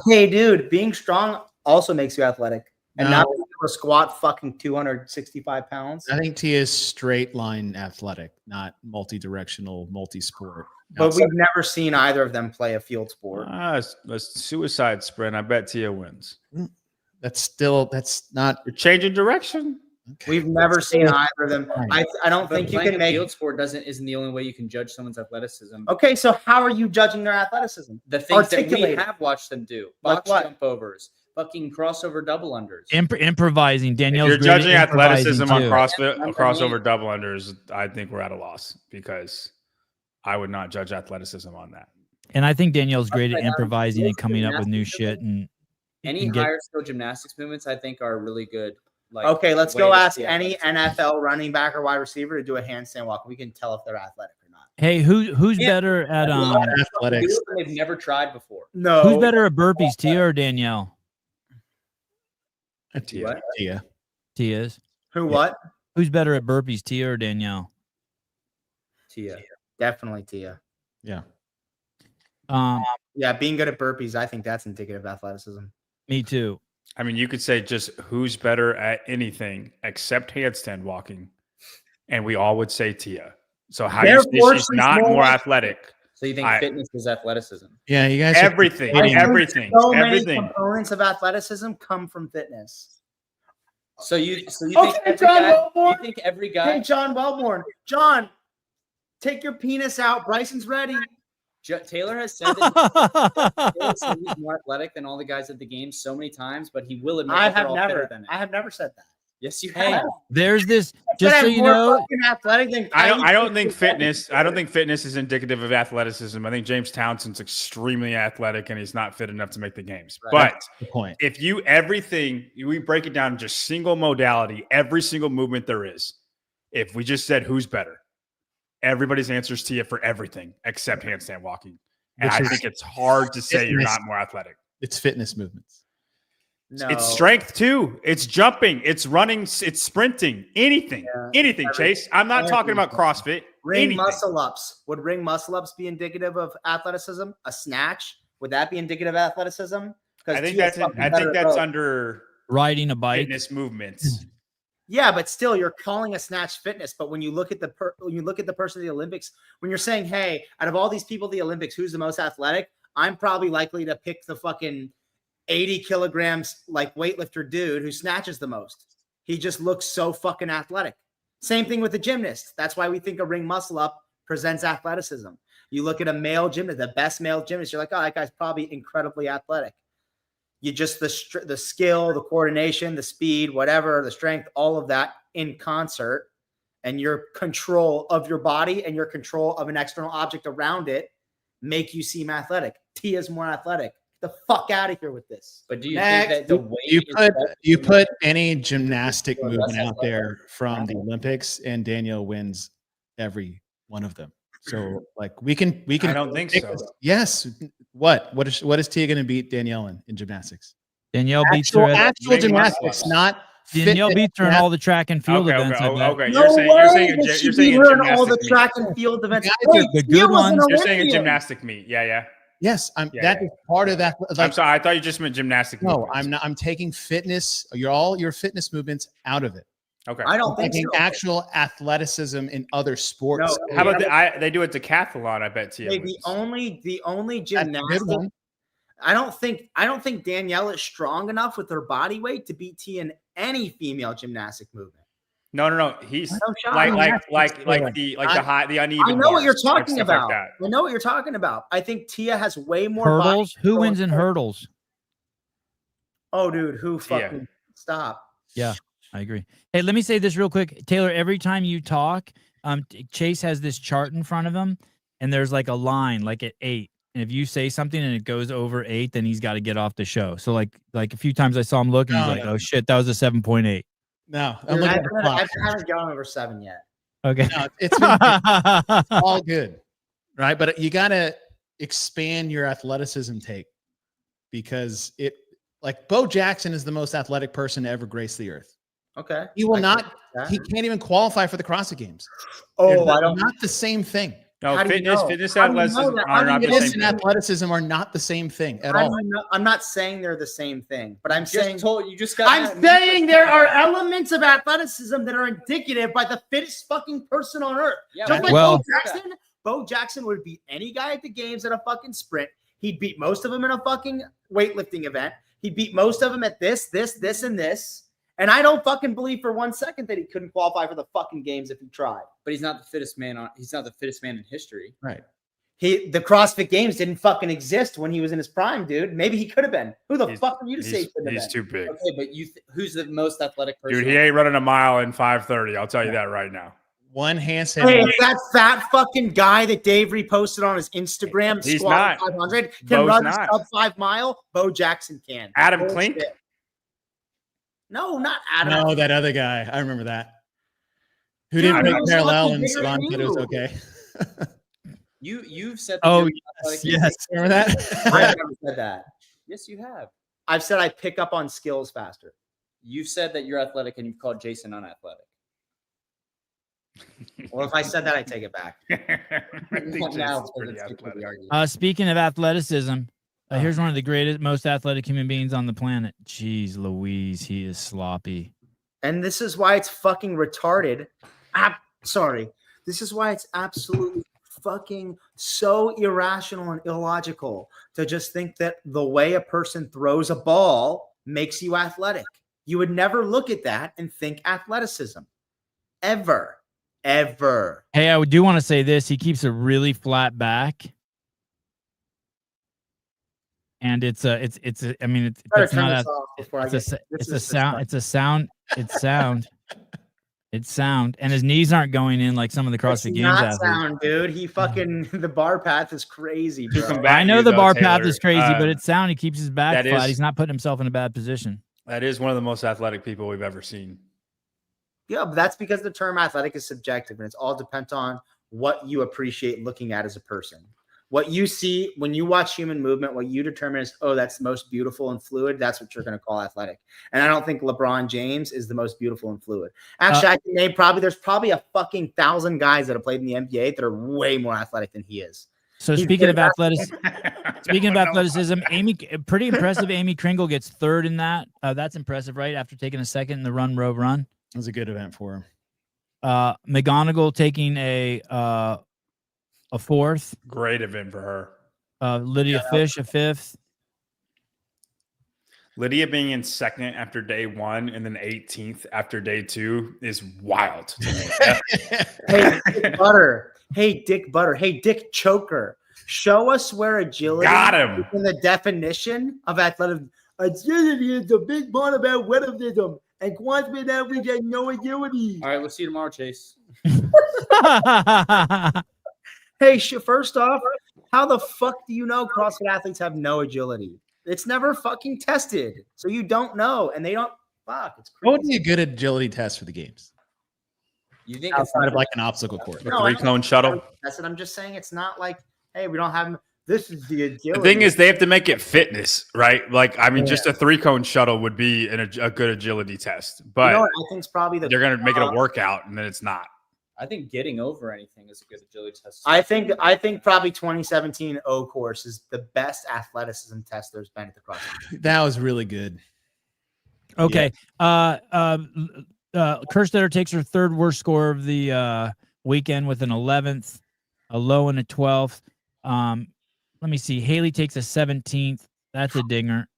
Hey, dude, being strong also makes you athletic. And No. not being able to squat fucking 265 pounds. I think Tia's straight line athletic, not multi-directional, multi-sport. But we've never seen either of them play a field sport. A suicide sprint. I bet Tia wins. That's not. You're changing direction. Okay. We've never seen either of them. I don't think you can make field sport isn't the only way you can judge someone's athleticism. Okay, so how are you judging their athleticism? The things that we Articulate it. have watched them do, Like box what? jump overs, fucking crossover double unders. Improvising. If Danielle's you're great at judging improvising, athleticism on too. crossover double unders, I think we're at a loss because I would not judge athleticism on that. And I think Danielle's great at improvising and coming up with new shit. And Any higher skill gymnastics movements, I think, are really good. Okay, let's way go to ask see any athleticism. NFL running back or wide receiver to do a handstand walk. We can tell if they're athletic or not. hey, who's better at Athletics. They've never tried before. No. who's better at burpees, Tia or Danielle? Tia. What? Tia. Tia's. Who what? Who's better at burpees, Tia or Danielle? Tia. Definitely Tia. Yeah. Yeah, being good at burpees, I think that's indicative of athleticism. Me too. I mean, you could say just who's better at anything except handstand walking, and we all would say Tia. So how you say she's not more athletic? So you think fitness is athleticism? Yeah, you guys. Everything. So many components of athleticism come from fitness. So you Okay, John Wellborn. think every guy? Hey, John Wellborn. John, take your penis out. Bryson's ready. Taylor has said that he's more athletic than all the guys at the game so many times, but he will admit I that they're have all fitter than him. I have never said that. Yes, you Hey, have. there's this. But Just so I'm you more know, fucking athletic than I don't think fitness. I don't think fitness is indicative of athleticism. I think James Townsend's extremely athletic and he's not fit enough to make the games. Right. But The point. if we break it down to just single modality, every single movement there is. If we just said who's better, everybody's answer is Tia for everything except handstand walking. And I think it's hard to say you're not more athletic. It's fitness movements. No. It's strength too. It's jumping. It's running. It's sprinting. Anything. Anything, Chase. I'm not talking about CrossFit. Ring Anything. muscle ups. Would ring muscle ups be indicative of athleticism? A snatch, would that be indicative of athleticism? I think that's under riding a bike. fitness movements. Yeah, but still, you're calling a snatch fitness. But when you look at the person at the Olympics, when you're saying, "Hey, out of all these people at the Olympics, who's the most athletic?" I'm probably likely to pick the fucking 80 kilograms like weightlifter dude who snatches the most. He just looks so fucking athletic. Same thing with the gymnast. That's why we think a ring muscle up presents athleticism. You look at a male gymnast, the best male gymnast, you're like, oh, that guy's probably incredibly athletic. You just the skill, the coordination, the speed, whatever, the strength, all of that in concert, and your control of your body and your control of an external object around it make you seem athletic. Tia's more athletic. Get the fuck out of here with this. But do you think that the way you put any gymnastic movement out there from the Olympics, and Danielle wins every one of them? So like we can. I don't think so. Yes. What is Tia going to beat Danielle in gymnastics? Danielle beats her. Actual gymnastics, not Danielle beats her in all the track and field events. Okay. No way that she beat her in all the track and field events. The good ones. You're saying a gymnastic meet. Yeah. Yes, that is part of that. Like, I'm sorry. I thought you just meant gymnastic. No, movements. I'm not. I'm taking fitness. All your fitness movements out of it. Okay. I don't think Taking so. actual athleticism in other sports. No, How about they do a decathlon? I bet Tia. the only That's a good gymnastic. one. I don't think Danielle is strong enough with her body weight to beat Tia in any female gymnastic movement. No. He's No shot. like the uneven. I know what you're bars, talking stuff about. Like I know what you're talking about. I think Tia has way more Hurdles. body Who wins in control. hurdles? Oh, dude, who Tia. fucking stop? Yeah, I agree. Hey, let me say this real quick, Taylor. Every time you talk, Chase has this chart in front of him, and there's like a line, like at 8. And if you say something and it goes over 8, then he's got to get off the show. So like a few times I saw him look, and he's like, "Oh shit, that was a 7.8." No, Dude, looking I at the clock. haven't gone over 7 yet. Okay. No, it's all good, right? But you got to expand your athleticism take, because like Bo Jackson is the most athletic person to ever grace the earth. Okay. He will I not. get that. He can't even qualify for the CrossFit Games. Oh, They're I don't. not the same thing. No, How do you know? fitness, How do you know athleticism that? are How not do the you Fitness same and thing. athleticism are not the same thing at all. I'm not saying they're the same thing, but I'm saying you just got. I'm saying there are elements of athleticism that are indicative by the fittest fucking person on earth. Yeah, Just like well- Bo Jackson would beat any guy at the games at a fucking sprint. He'd beat most of them in a fucking weightlifting event. He'd beat most of them at this, and this. And I don't fucking believe for 1 second that he couldn't qualify for the fucking games if he tried. But he's not the fittest man he's not the fittest man in history. Right. The CrossFit Games didn't fucking exist when he was in his prime, dude. Maybe he could have been. Who the fuck are you to say he couldn't have He's been? too big. Okay, but who's the most athletic person? Dude, he ain't running a mile in 5:30. I'll tell you that right now. One handstand. Hey, if that fat fucking guy that Dave reposted on his Instagram, He's squat not. 500, can Bo's run not. sub 5 mile, Bo Jackson can. Adam Bullshit. Klink? No, not Adam. No, that other guy. I remember that. Who Dude, didn't break he was parallel, fucking and bigger Saban than said it was you. okay. You've said. That Oh, you're athletic. Yes, remember I've that? never said that. Yes, you have. I've said I pick up on skills faster. You've said that you're athletic, and you've called Jason unathletic. Well, if I said that, I take it back. I think Now, Jason's pretty let's get to the athletic. argument. Speaking of athleticism, here's one of the greatest, most athletic human beings on the planet. Jeez Louise, he is sloppy. And this is why it's fucking retarded. Sorry. This is why it's absolutely fucking so irrational and illogical to just think that the way a person throws a ball makes you athletic. You would never look at that and think athleticism. Ever. Hey, I do want to say this. He keeps a really flat back. And it's Better that's turn not this off before I get it's sound. And his knees aren't going in like some of the CrossFit Games not athletes. sound, dude. He fucking the bar path is crazy, bro. Come back. I know you, the though, bar path Taylor. is crazy, but it's sound. He keeps his back that flat. is- He's not putting himself in a bad position. That is one of the most athletic people we've ever seen. Yeah, but that's because the term athletic is subjective and it's all depends on what you appreciate looking at as a person. What you see when you watch human movement, what you determine is, oh, that's the most beautiful and fluid. That's what you're going to call athletic. And I don't think LeBron James is the most beautiful and fluid. Actually, I can name there's probably a fucking 1,000 guys that have played in the NBA that are way more athletic than he is. So He's speaking of very athleticism, pretty impressive. Amy Kringle gets third in that. That's impressive, right? After taking a second in the run. It was a good event for him. McGonigal taking a fourth. Great event for her. Lydia Fish a fifth. Lydia being in second after day 1 and then 18th after day 2 is wild to me. Hey, Dick Butter. Hey, Dick Butter. Hey, Dick Choker. Show us where agility Got him. is in the definition of athletic. Agility is the big part about athleticism, and quantum average has no agility. All right, we'll see you tomorrow, Chase. Hey, first off, how the fuck do you know CrossFit athletes have no agility? It's never fucking tested, so you don't know, and they don't. Fuck, it's crazy. What would be a good agility test for the games You think it's outside of like an obstacle course? The 3-cone shuttle. That's what I'm just saying. It's not like, hey, we don't have. This is the agility. The thing is, they have to make it fitness, right? Like, I mean, just a 3-cone shuttle would be a good agility test, but you know what I think is probably the. they're going to make it a workout, and then it's not. I think getting over anything is a good agility test. I think probably 2017 O course is the best athleticism test there's been at the CrossFit. That was really good. Okay. Kerstetter takes her third worst score of the weekend with an 11th, a low and a 12th. Let me see. Haley takes a 17th. That's a dinger.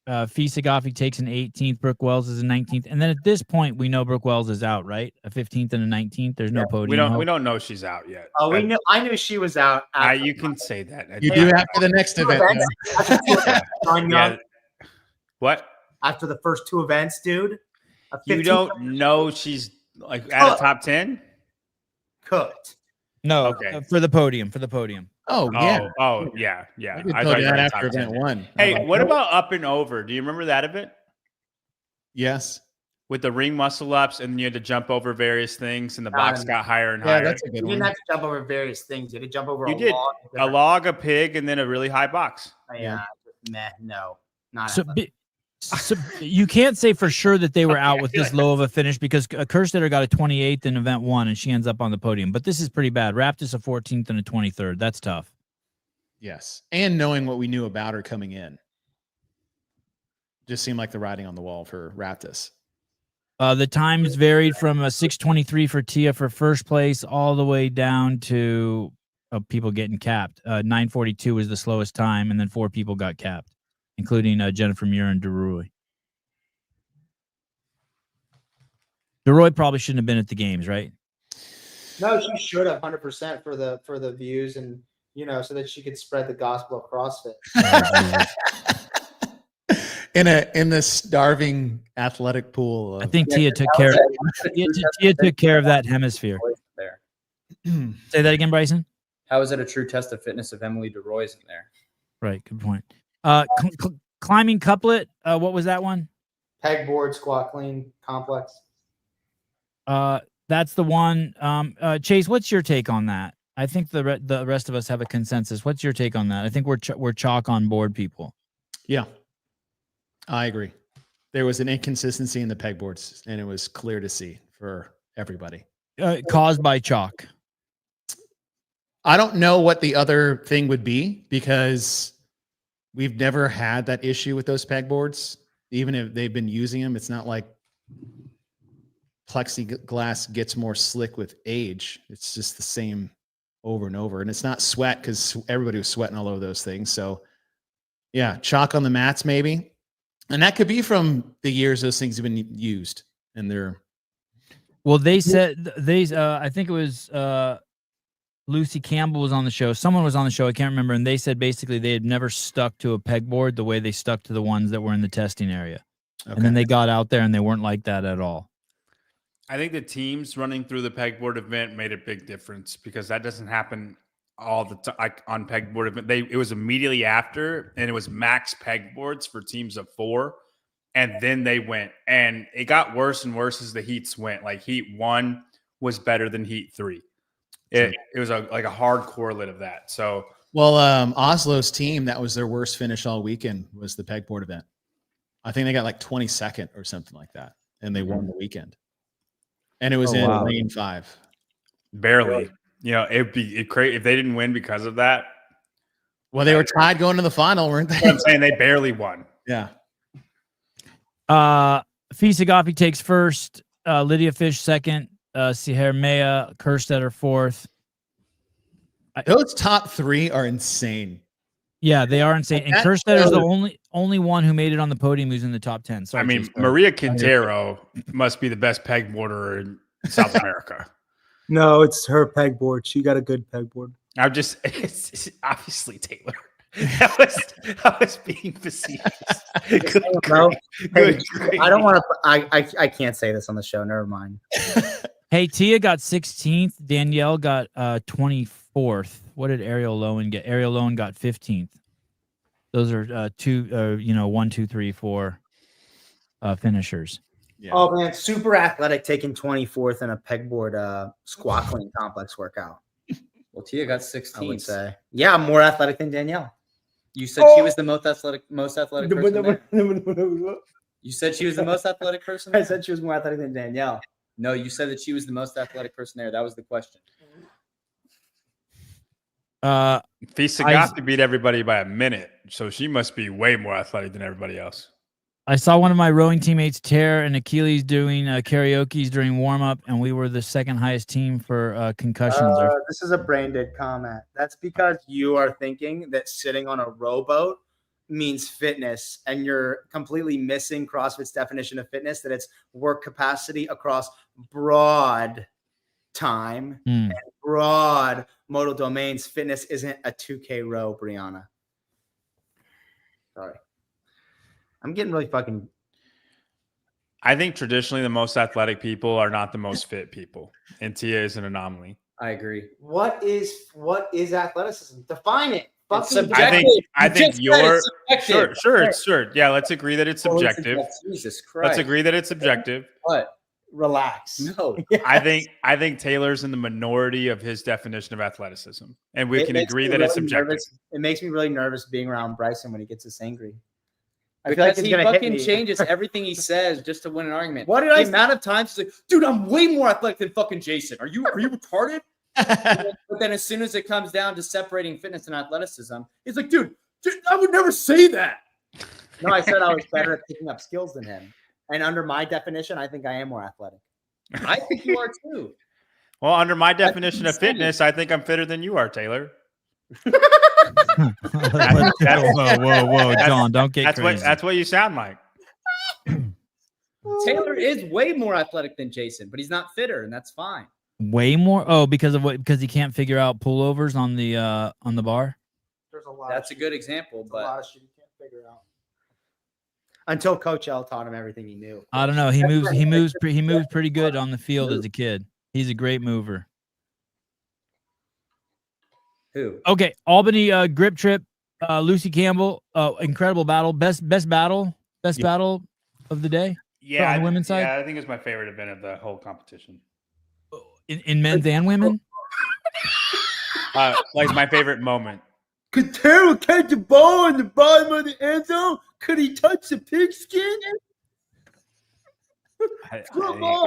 Fisa Goffey takes an 18th. Brooke Wells is a 19th. And then at this point, we know Brooke Wells is out, right? A 15th and a 19th. There's no podium. We don't know she's out yet. Oh, I knew she was out. You can say that. You do after the next event. Yeah. What? After the first 2 events, dude. You don't know she's like at a top 10? Cooked. No, Okay. For the podium. Oh, yeah. Oh, yeah. I could I tell thought you you were that at after top 10. event 1. Hey, what about up and over? Do you remember that event? Yes. With the ring muscle ups, and you had to jump over various things, and the box got higher and Yeah, higher. that's a good You one. didn't have to jump over various things. You had to jump over You a did. log. A log, a pig, and then a really high box. Yeah. Meh, no. Not So, athletic. so you can't say for sure that they were out with this low of a finish because Kerstetter got a 28th in event 1 and she ends up on the podium. But this is pretty bad. Raptis a 14th and a 23rd. That's tough. Yes. And knowing what we knew about her coming in. Just seemed like the writing on the wall for Raptis. The times varied from a 6:23 for Tia for first place all the way down to people getting capped. 9:42 was the slowest time, and then 4 people got capped, including Jennifer Muir and DeRoy. DeRoy probably shouldn't have been at the games, right? No, she should have 100% for the views and so that she could spread the gospel of CrossFit. In the starving athletic pool. I think Tia took care. Tia took care of that hemisphere. There. Say that again, Bryson. How is it a true test of fitness if Emily DeRoy isn't there? Right. Good point. Climbing couplet. What was that one? Pegboard, squat clean, complex. That's the one. Chase, what's your take on that? I think the rest of us have a consensus. What's your take on that? I think we're chalk on board people. Yeah, I agree. There was an inconsistency in the pegboards, and it was clear to see for everybody. Caused by chalk. I don't know what the other thing would be because we've never had that issue with those pegboards. Even if they've been using them, it's not like plexiglass gets more slick with age. It's just the same over and over. And it's not sweat because everybody was sweating all over those things. So yeah, chalk on the mats maybe. And that could be from the years those things have been used. And they're they said I think it was Lucy Campbell was on the show. Someone was on the show. I can't remember. And they said basically they had never stuck to a pegboard the way they stuck to the ones that were in the testing area. Okay. And then they got out there and they weren't like that at all. I think the teams running through the pegboard event made a big difference because that doesn't happen all the time on pegboard event. It was immediately after, and it was max pegboards for teams of 4, and then they went, and it got worse and worse as the heats went. Like heat 1 was better than heat 3. It was like a hard correlate of that. So Oslo's team, that was their worst finish all weekend was the pegboard event. I think they got like 22nd or something like that, and they won the weekend. And it was in lane 5. Barely. It'd be great if they didn't win because of that. Well, they were tied going to the final, weren't they? I'm saying they barely won. Yeah. Fisa Goffey takes first. Lydia Fish second. Siher Mea, Kerstetter fourth. Those top 3 are insane. Yeah, they are insane. And Kerstetter's the only one who made it on the podium who's in the top 10. Sorry, I mean, Chase, sorry. Maria Quintero must be the best pegboarder in South America. No, it's her pegboard. She got a good pegboard. I'm just it's obviously Taylor. I was being facetious. Good No, grief. I don't want to. I can't say this on the show. Never mind. Hey, Tia got 16th. Danielle got 24th. What did Ariel Lowen get? Ariel Lowen got 15th. Those are two, 1, 2, 3, 4 finishers. Yeah. Oh man, super athletic, taking 24th in a pegboard squat clean complex workout. Well, Tia got I would 16th. say, yeah, I'm more athletic than Danielle. You said she was the most athletic person there. You said she was the most athletic person I there? said she was more athletic than Danielle. No, you said that she was the most athletic person there. That was the question. Fisa got to beat everybody by a minute, so she must be way more athletic than everybody else. I saw one of my rowing teammates, Tara and Achilles, doing karaoke during warm up, and we were the second highest team for concussions. This is a brain dead comment. That's because you are thinking that sitting on a rowboat means fitness, and you're completely missing CrossFit's definition of fitness, that it's work capacity across broad time and broad modal domains. Fitness isn't a 2K row, Brianna. Sorry. I'm getting really fucking. I think traditionally the most athletic people are not the most fit people, and Tia is an anomaly. I agree. What is athleticism? Define it. It's Fucking subjective. I think just said you're it's subjective. sure. Yeah, let's agree that it's subjective. Jesus Christ. Let's agree that it's subjective. What? relax. No. I think Taylor's in the minority of his definition of athleticism, and we It can makes agree me that it's really subjective. nervous. It makes me really nervous being around Bryson when he gets this angry. I feel Because like he's he gonna hit fucking me. changes everything he says just to win an argument. What did the I amount of times he's like, dude, I'm way more athletic than fucking Jason. Are you retarded? But then as soon as it comes down to separating fitness and athleticism, he's like, dude, I would never say that. No, I said I was better at picking up skills than him. And under my definition, I think I am more athletic. I think you are too. Well, under my definition of fitness, I think I'm fitter than you are, Taylor. Whoa, John, don't get crazy. That's what you sound like. Taylor is way more athletic than Jason, but he's not fitter, and that's fine. Way more? Oh, because of what? Because he can't figure out pullovers on the bar. There's a lot. That's a good example, a lot but of shit you can't figure out. Until Coach L taught him everything he knew. I don't know. He moves pretty good on the field as a kid. He's a great mover. who? Okay, Albany grip trip. Lucy Campbell, incredible battle. Best battle of the day. Yeah, on the women's side? Yeah, I think it's my favorite event of the whole competition. In men's and women. Like my favorite moment. Could Terrell catch the ball in the bottom of the end zone? Could he touch the pigskin? I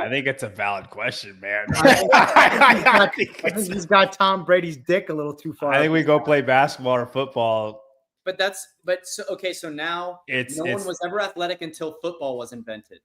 think it's a valid question, man. I think he's got Tom Brady's dick a little too far. I think we go play basketball or football. So now no one was ever athletic until football was invented.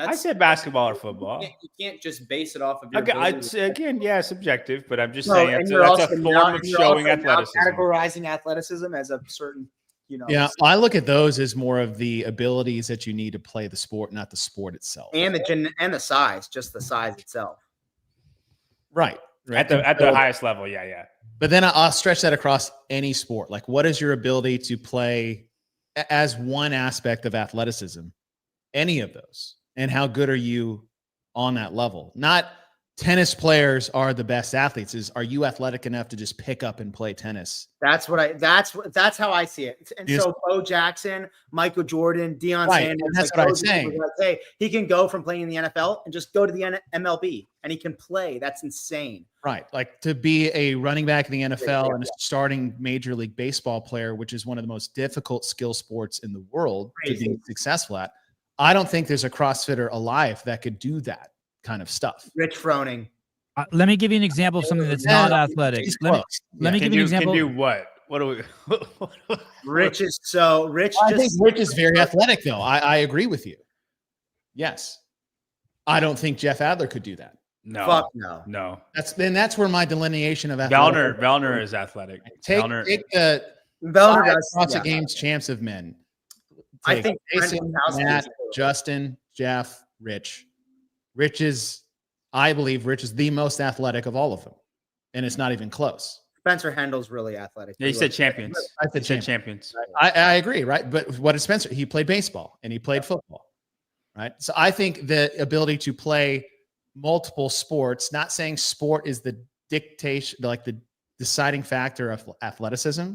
I said basketball or football. You can't just base it off of your. Okay, subjective, but I'm just No, saying and that's a form of showing athleticism. Categorizing athleticism as a certain, Yeah, I look at those as more of the abilities that you need to play the sport, not the sport itself. and the size, just the size itself. Right. At the highest level, yeah. But then I'll stretch that across any sport. Like, what is your ability to play as one aspect of athleticism? Any of those. And how good are you on that level? Not tennis players are the best athletes. Are you athletic enough to just pick up and play tennis? That's how I see it. And so Bo Jackson, Michael Jordan, Deion Sanders, that's what I'm saying. Hey, he can go from playing in the NFL and just go to the MLB and he can play. That's insane. Right. Like to be a running back in the NFL and a starting Major League Baseball player, which is one of the most difficult skill sports in the world to be successful at. I don't think there's a CrossFitter alive that could do that kind of stuff. Rich Froning. Let me give you an example of something that's not athletic. Let me give you an example. Can do what? What do we? Rich is Rich. I think Rich is very athletic, though. I agree with you. Yes, I don't think Jeff Adler could do that. No, fuck no. That's where my delineation of Vellner is athletic. Take the Vellner CrossFit Games champs of men. I take think Jason, Brent Matt, Wodowski- Justin, Jeff, Rich. I believe Rich is the most athletic of all of them. And it's not even close. Spencer Hendel's really athletic. Yeah, you said champions. I You said said champions. champions. I agree, right? But what did Spencer? He played baseball and he played football, right? So I think the ability to play multiple sports, not saying sport is the dictation, like the deciding factor of athleticism.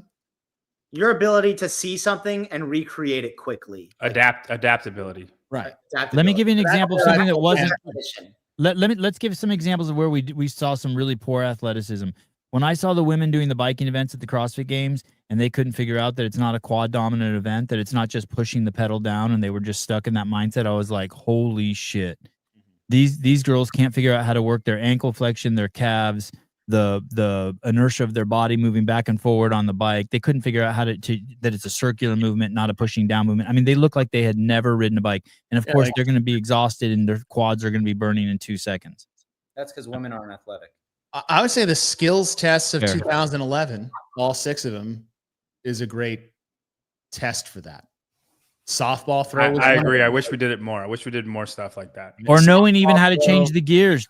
Your ability to see something and recreate it quickly. Adaptability. Right. Let me give you an example of something that wasn't. Adaptation. Let's give some examples of where we saw some really poor athleticism. When I saw the women doing the biking events at the CrossFit Games and they couldn't figure out that it's not a quad dominant event, that it's not just pushing the pedal down, and they were just stuck in that mindset, I was like, holy shit. These girls can't figure out how to work their ankle flexion, their calves, the inertia of their body moving back and forward on the bike. They couldn't figure out how that it's a circular movement, not a pushing down movement. I mean, they look like they had never ridden a bike. And of course, they're going to be exhausted and their quads are going to be burning in 2 seconds. That's because women aren't athletic. I would say the skills tests of Fair. 2011, all 6 of them, is a great test for that. Softball throw. was I one of agree. them. I wish we did it more. I wish we did more stuff like that. Or knowing even how to Softball change throw. the gears.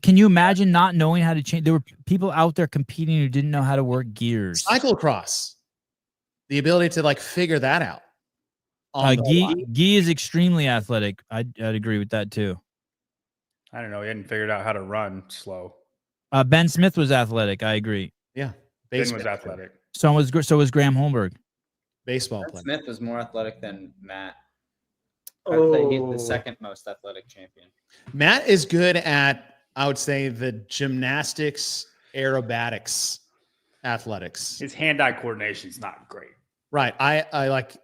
Can you imagine not knowing how to change? There were people out there competing who didn't know how to work gears. Cyclocross. The ability to like figure that out. on the line. Guy is extremely athletic. I'd agree with that too. I don't know. He hadn't figured out how to run slow. Ben Smith was athletic. I agree. Ben Baseball was athletic. So was Graham Holmberg. Baseball Matt player. Smith was more athletic than Matt. I'd say he's the second most athletic champion. Matt is good at, I would say, the gymnastics, aerobatics, athletics. His hand-eye coordination is not great. Right. I like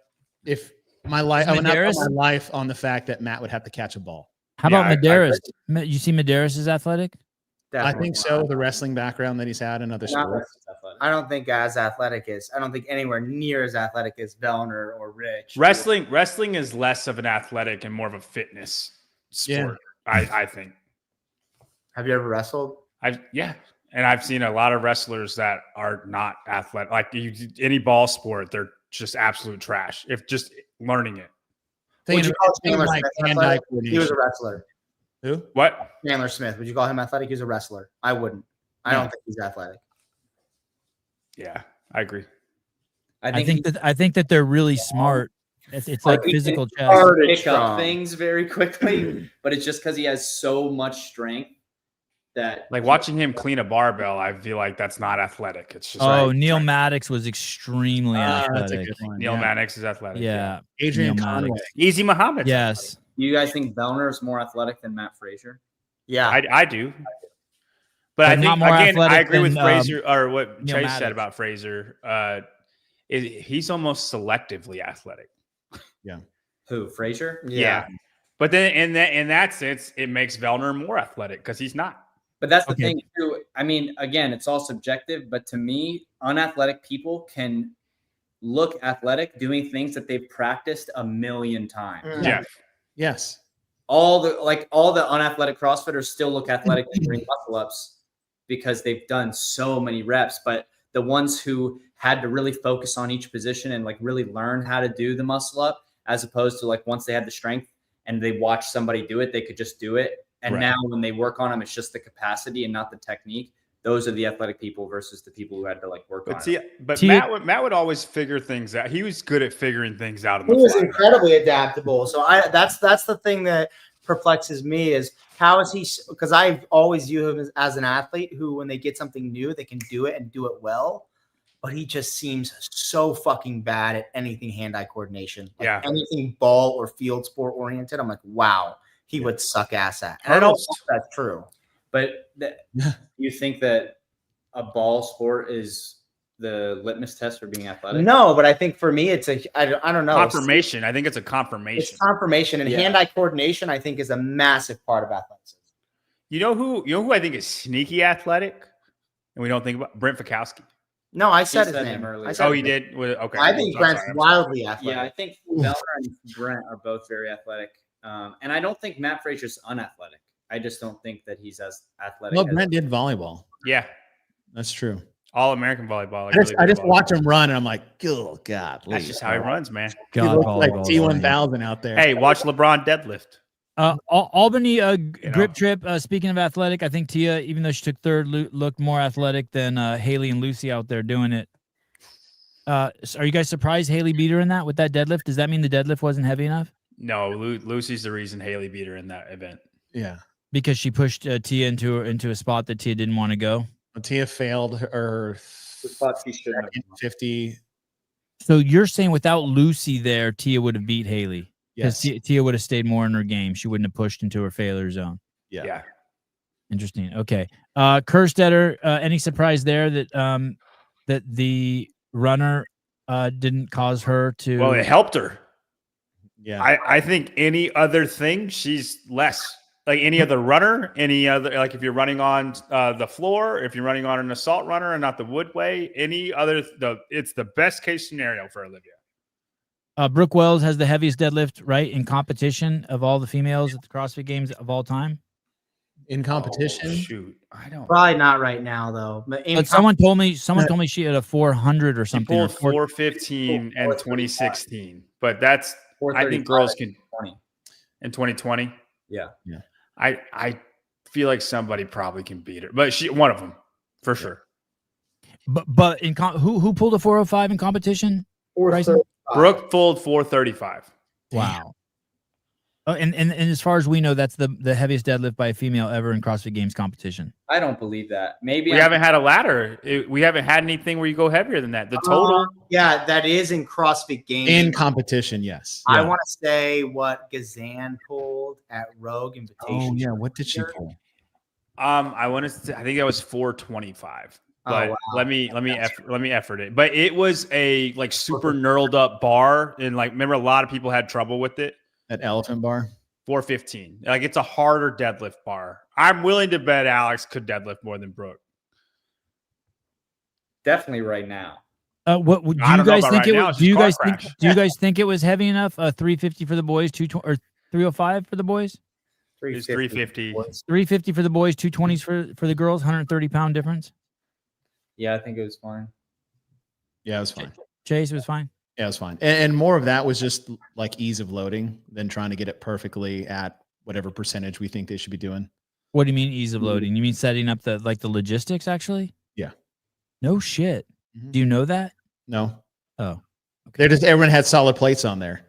if my life. I would not Medeiros? put my life on the fact that Matt would have to catch a ball. How Yeah, about I Medeiros? You see Medeiros is athletic? I think so. The wrestling background that he's had in other Not sports. I don't think as athletic as I don't think anywhere near as athletic as Vellner or Rich. Wrestling is less of an athletic and more of a fitness sport. I think. Have you ever wrestled? And I've seen a lot of wrestlers that are not athletic. Like any ball sport, they're just absolute trash. If just learning it. Would you call Chandler like Smith hand-eye athletic? He coordination. was a wrestler. Who? What? Chandler Smith. Would you call him athletic? He's a wrestler. I wouldn't. I don't think he's athletic. Yeah, I agree. I think that they're really smart. It's like he physical can chess. Hard and pick up strong. things very quickly, but it's just because he has so much strength that Like watching him clean a barbell, I feel like that's not athletic. It's just Oh, Neil Maddox was extremely That's a athletic. good one. Neil yeah. Maddox is athletic. Yeah. Adrian Neil Conway. Maddox. Easy Muhammad. Yes. Do you guys think Vellner is more athletic than Matt Frazier? Yeah. I do. But I But think not more again, I athletic agree with than, Fraser or what Neil Chase Maddox. said about Fraser. He's almost selectively athletic. Who, Frazier? Yeah. But then in that sense, it makes Vellner more athletic because he's not. But that's the Okay. thing too. I mean, again, it's all subjective, but to me, unathletic people can look athletic doing things that they've practiced a million times. Mm. Yeah. Yes. All the unathletic CrossFitters still look athletic during muscle ups because they've done so many reps. But the ones who had to really focus on each position and like really learn how to do the muscle up, as opposed to like once they had the strength and they watched somebody do it, they could just do it. And Right. now when they work on them, it's just the capacity and not the technique. Those are the athletic people versus the people who had to like work on But it. see, Matt would always figure things out. He was good at figuring things out. He was incredibly adaptable. So that's the thing that perplexes me is how is he? Because I always view him as an athlete who, when they get something new, they can do it and do it well. But he just seems so fucking bad at anything hand-eye coordination. Like Yeah. anything ball or field sport oriented. I'm like, wow, he would suck ass at. And I don't know if that's true. But you think that a ball sport is the litmus test for being athletic? No, but I think for me, it's I don't know. Confirmation. I think it's a confirmation. It's confirmation, and Yeah. hand-eye coordination, I think, is a massive part of athleticism. You know who I think is sneaky athletic, and we don't think about Brent Fikowski. No, I said his said name him earlier. I said Oh, his you name. did. Well, okay. I think I'm Brent's sorry. wildly athletic. Yeah, I think Vellner and Brent are both very athletic. And I don't think Matt Frazier's unathletic. I just don't think that he's as athletic. Well, as- Brent did volleyball. Yeah. That's true. All American volleyball. I just watch him run, and I'm like, oh God, That's just how he runs, man. He God, looks like volleyball is T1000 out there. Hey, watch LeBron deadlift. Albany grip know. trip. Speaking of athletic, I think Tia, even though she took third, looked more athletic than Haley and Lucy out there doing it. Are you guys surprised Haley beat her in that with that deadlift? Does that mean the deadlift wasn't heavy enough? No, Lucy's the reason Haley beat her in that event. Yeah, Because she pushed Tia into a spot that Tia didn't want to go. Tia failed her The spot she shouldn't have. 50. So you're saying without Lucy there, Tia would have beat Haley? Because Yes. Tia would have stayed more in her game. She wouldn't have pushed into her failure zone. Yeah. Interesting. Okay. Kerstetter, any surprise there that that the runner didn't cause her to? Well, it helped her. Yeah. I think any other thing, she's less. Like any other runner, any other, like if you're running on the floor, if you're running on an assault runner and not the woodway, any other, it's the best case scenario for Olivia. Brooke Wells has the heaviest deadlift, right, in competition of all the females at the CrossFit Games of all time. In competition. Oh, shoot, I don't. Probably not right now though. But someone told me she had a 400 or She something. pulled 415 and 2016, but that's, I think 435 girls can 20. in 2020. Yeah. I feel like somebody probably can beat her, but one of them for sure. But in who pulled a 405 in competition? Bryson? Brooke pulled 435. Wow. Oh, and as far as we know, that's the heaviest deadlift by a female ever in CrossFit Games competition. I don't believe that. Maybe We haven't had a ladder. We haven't had anything where you go heavier than that. The total. Yeah, that is in CrossFit Games. In competition, yes. I want to say what Gazan pulled at Rogue Invitation. Oh yeah, what did she pull? I want to say, I think that was 425. But wow. let me effort it. But it was a like super knurled up bar, and like remember a lot of people had trouble with it. That elephant bar. 415. Like it's a harder deadlift bar. I'm willing to bet Alex could deadlift more than Brooke. definitely right now. What do I you don't know guys about think right it now. was? It's Do you just guys car think? Do you guys think it was heavy enough? 350 for the boys, 220 or 305 for the boys, It's 350. 350 for the boys, 220s for the girls, 130-pound difference. Yeah, I think it was fine. Yeah, it was fine. Chase, it was fine. Yeah, it was fine. And more of that was just like ease of loading than trying to get it perfectly at whatever percentage we think they should be doing. What do you mean ease of loading? You mean setting up the logistics actually? Yeah. No shit. Mhm. Do you know that? No. Oh. They're just everyone had solid plates on there.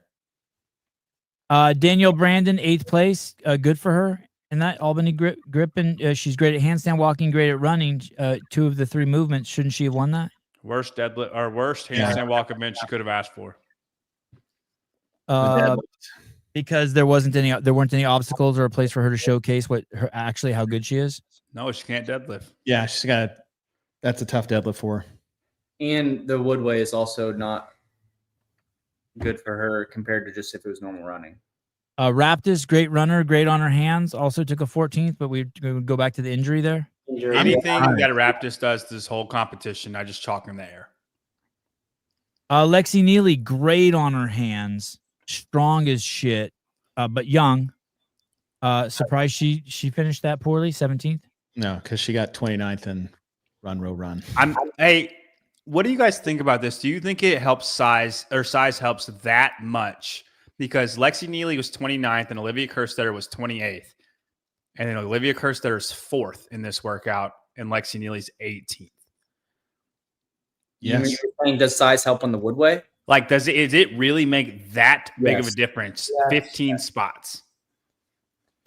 Danielle Brandon, 8th place. Good for her. And that Albany grip and she's great at handstand walking, great at running. 2 of the 3 movements. Shouldn't she have won that? Worst deadlift or worst handstand walk event you could have asked for. Because there weren't any obstacles or a place for her to showcase how good she is. No, she can't deadlift. Yeah, that's a tough deadlift for her. And the woodway is also not good for her compared to just if it was normal running. Raptis, great runner, great on her hands. Also took a 14th, but we would go back to the injury there. Anything that a Raptors does this whole competition, I just chalk in the air. Lexi Neely, great on her hands, strong as shit, but young. Surprised she finished that poorly, 17th. No, because she got 29th in run, row, run. Hey, what do you guys think about this? Do you think it helps size helps that much? Because Lexi Neely was 29th and Olivia Kerstetter was 28th. And then Olivia Kerstetter's 4th in this workout and Lexi Neely's 18th. Yes. You're saying, does size help on the woodway? Like, is it really make that big of a Yes. difference? Yes. 15 spots.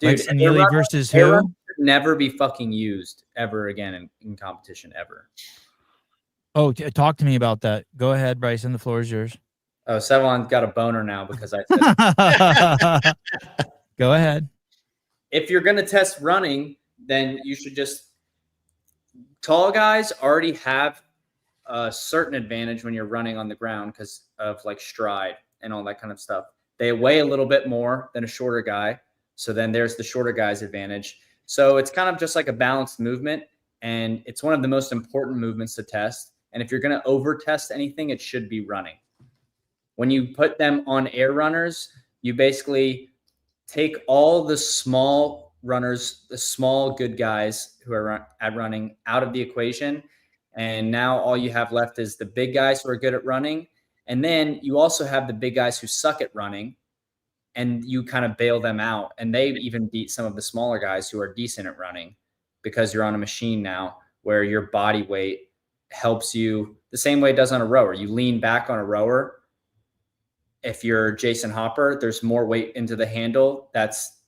Dude, Lexi Neely versus air who? run should never be fucking used ever again in competition ever. Oh, talk to me about that. Go ahead, Bryson. The floor is yours. Oh, Sevon's got a boner now because I said Go ahead. if you're going to test running, then you should just tall guys already have a certain advantage when you're running on the ground because of like stride and all that kind of stuff. They weigh a little bit more than a shorter guy. So then there's the shorter guy's advantage. So it's kind of just like a balanced movement. And it's one of the most important movements to test. And if you're going to over test anything, it should be running. When you put them on air runners, you basically take all the small runners, the small good guys who are at running out of the equation, And now all you have left is the big guys who are good at running. And then you also have the big guys who suck at running, and you kind of bail them out. And they even beat some of the smaller guys who are decent at running because you're on a machine now where your body weight helps you the same way it does on a rower. You lean back on a rower. If you're Jason Hopper, there's more weight into the handle that's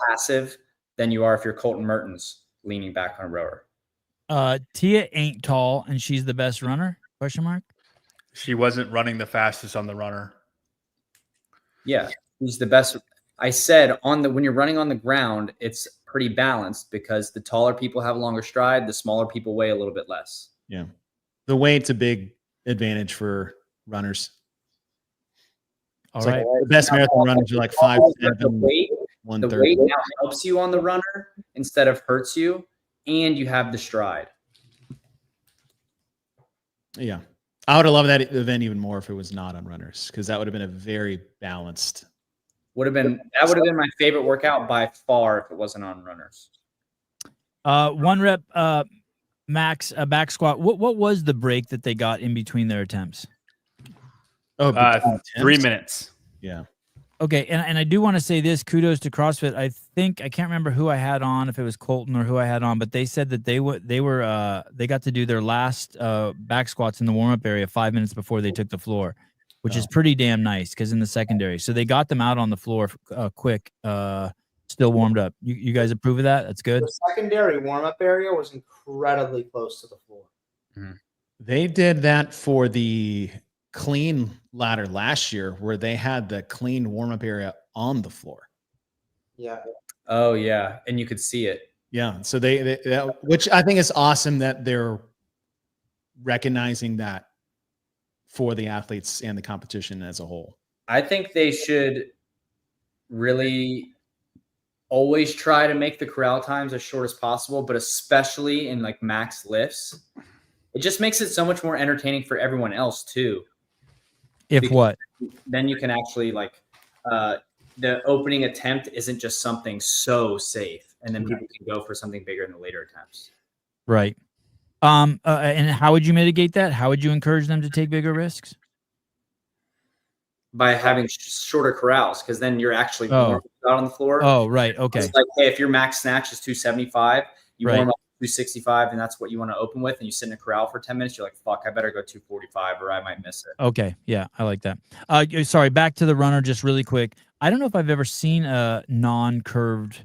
passive than you are if you're Colton Mertens leaning back on a rower. Tia ain't tall, and she's the best runner? Question mark. She wasn't running the fastest on the runner. Yeah, she's the best. I said when you're running on the ground, it's pretty balanced because the taller people have a longer stride, the smaller people weigh a little bit less. Yeah, the weight's a big advantage for runners. All It's right. like the best marathon runners are like 5'7", The weight 130. now helps you on the runner instead of hurts you, and you have the stride. Yeah. I would have loved that event even more if it was not on runners, because that would have been a very balanced. That would have been my favorite workout by far if it wasn't on runners. 1 rep max back squat. What was the break that they got in between their attempts? Oh, 3 minutes. Yeah. Okay, and I do want to say this, kudos to CrossFit. I can't remember who I had on, if it was Colton or who I had on, but they said that they got to do their last back squats in the warm-up area 5 minutes before they took the floor, which is pretty damn nice because in the secondary. So they got them out on the floor quick, still warmed up. You guys approve of that? That's good. The secondary warm-up area was incredibly close to the floor. Mm-hmm. They did that for the clean ladder last year, where they had the clean warm-up area on the floor. Yeah. Oh yeah, and you could see it. Yeah. So they which I think is awesome that they're recognizing that for the athletes and the competition as a whole. I think they should really always try to make the corral times as short as possible, but especially in like max lifts. It just makes it so much more entertaining for everyone else too. Then you can actually the opening attempt isn't just something so safe, and then people can go for something bigger in the later attempts. Right. And how would you mitigate that? How would you encourage them to take bigger risks? By having shorter corrals, because then you're actually warm out on the floor. Oh, right. Okay. It's like, hey, if your max snatch is 275, you Right. warm up 265, and that's what you want to open with, and you sit in a corral for 10 minutes, you're like, fuck, I better go 245 or I might miss it. Okay. Yeah, I like that. Sorry, back to the runner just really quick. I don't know if I've ever seen a non-curved,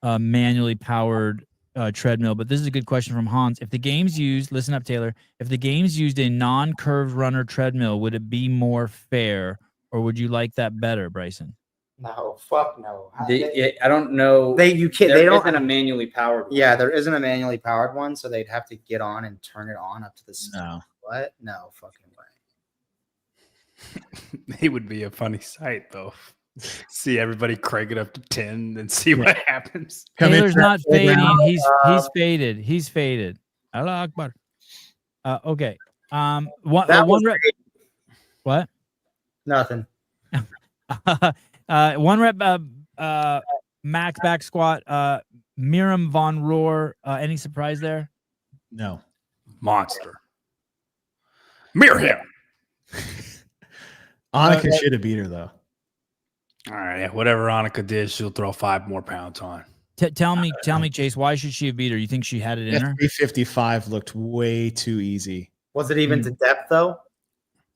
manually powered treadmill, but this is a good question from Hans. If the games used, listen up, Taylor, if the games used a non-curved runner treadmill, would it be more fair, or would you like that better, Bryson? No, fuck no. I don't know. They don't isn't a manually powered one. Yeah, there isn't a manually powered one, so they'd have to get on and turn it on up to the speed. No. What? No fucking way. It would be a funny sight, though. See everybody crank it up to 10 and see what happens. Taylor's not fading. He's faded. He's faded. Allah Akbar. Okay. One rep. What? Nothing. 1 rep max back squat. Miriam von Rohr. Any surprise there? No. Monster. Mirror him. Annika should have beat her though. All right, whatever Annika did, she'll throw 5 more pounds on. Tell me, Chase, why should she have beat her? You think she had it in her? 355 looked way too easy. Was it even to depth though?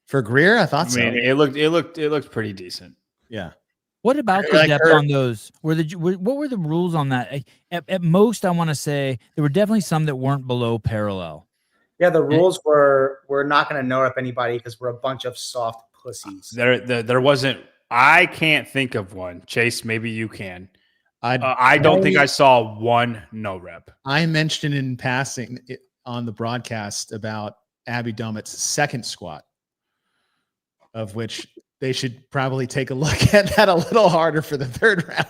For Greer, I thought I mean, it looked pretty decent. Yeah. What about the depth on those? What were the rules on that? At most, I want to say there were definitely some that weren't below parallel. Yeah, the rules were we're not going to know up anybody because we're a bunch of soft pussies. There wasn't. I can't think of one. Chase, maybe you can. I don't think I saw one no rep. I mentioned in passing on the broadcast about Abby Dummett's second squat, of which they should probably take a look at that a little harder for the third round.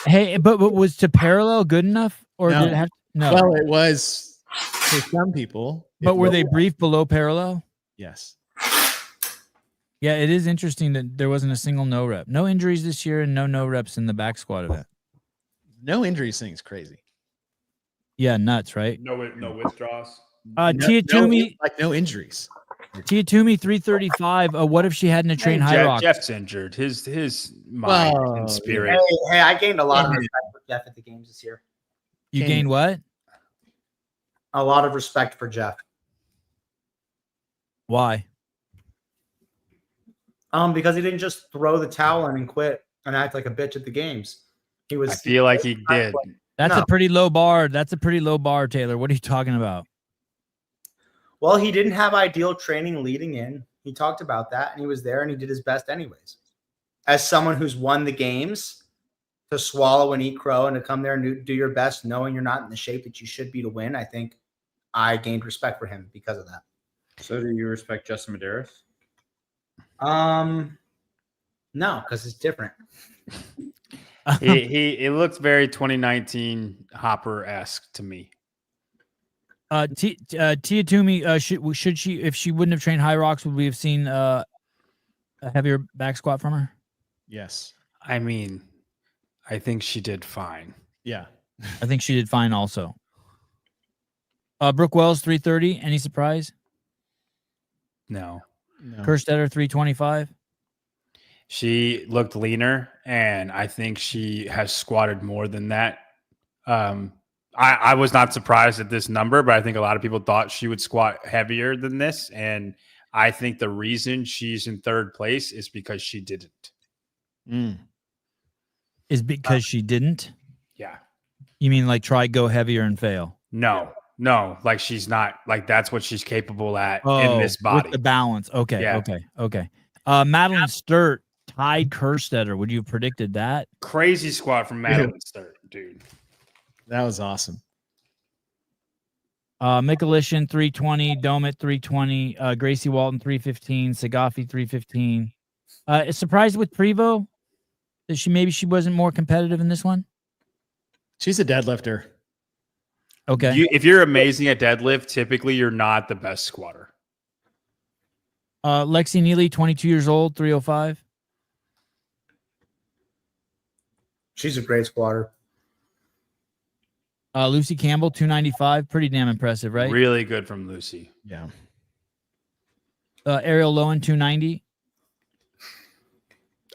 Hey, but was to parallel good enough, or No. did it have? No. Well, it was for some people. But were they brief below parallel? Yes. Yeah, it is interesting that there wasn't a single no rep. No injuries this year and no reps in the back squat event. No injuries thing is crazy. Yeah, nuts, right? No withdrawals. Tia Toomey, like no injuries. Tia Toomey, 335. What if she hadn't trained high rock? Jeff's injured. His mind and spirit. Hey, I gained a lot of respect for Jeff at the games this year. You gained what? A lot of respect for Jeff. Why? Because he didn't just throw the towel in and quit and act like a bitch at the games. He was. I feel like he did. That's a pretty low bar. That's a pretty low bar, Taylor. What are you talking about? Well, he didn't have ideal training leading in. He talked about that, and he was there, and he did his best anyways. As someone who's won the games, to swallow and eat crow and to come there and do your best, knowing you're not in the shape that you should be to win, I think I gained respect for him because of that. So do you respect Justin Medeiros? No, because it's different. It looks very 2019 Hopper-esque to me. Tia Toomey, should she, if she wouldn't have trained high rocks, would we have seen a heavier back squat from her? Yes. I mean, I think she did fine. Yeah. I think she did fine also. Brooke Wells, 330. Any surprise? No. Kerstetter, 325. She looked leaner, and I think she has squatted more than that. I was not surprised at this number, but I think a lot of people thought she would squat heavier than this. And I think the reason she's in third place is because she didn't. Is because she didn't? Yeah. You mean like try go heavier and fail? No, like she's not, like that's what she's capable at in this body. With the balance. Okay. Yeah. Okay. Madeline Sturt tied Kerstetter. Would you have predicted that? Crazy squat from Madeline Sturt, dude. That was awesome. Mikulishin, 320. Domit, 320. Gracie Walton, 315. Sagafi, 315. Surprised with Prevo that she wasn't more competitive in this one? She's a deadlifter. Okay. If you're amazing at deadlift, typically you're not the best squatter. Lexi Neely, 22 years old, 305. She's a great squatter. Lucy Campbell, 295. Pretty damn impressive, right? Really good from Lucy. Yeah. Ariel Lowen, 290.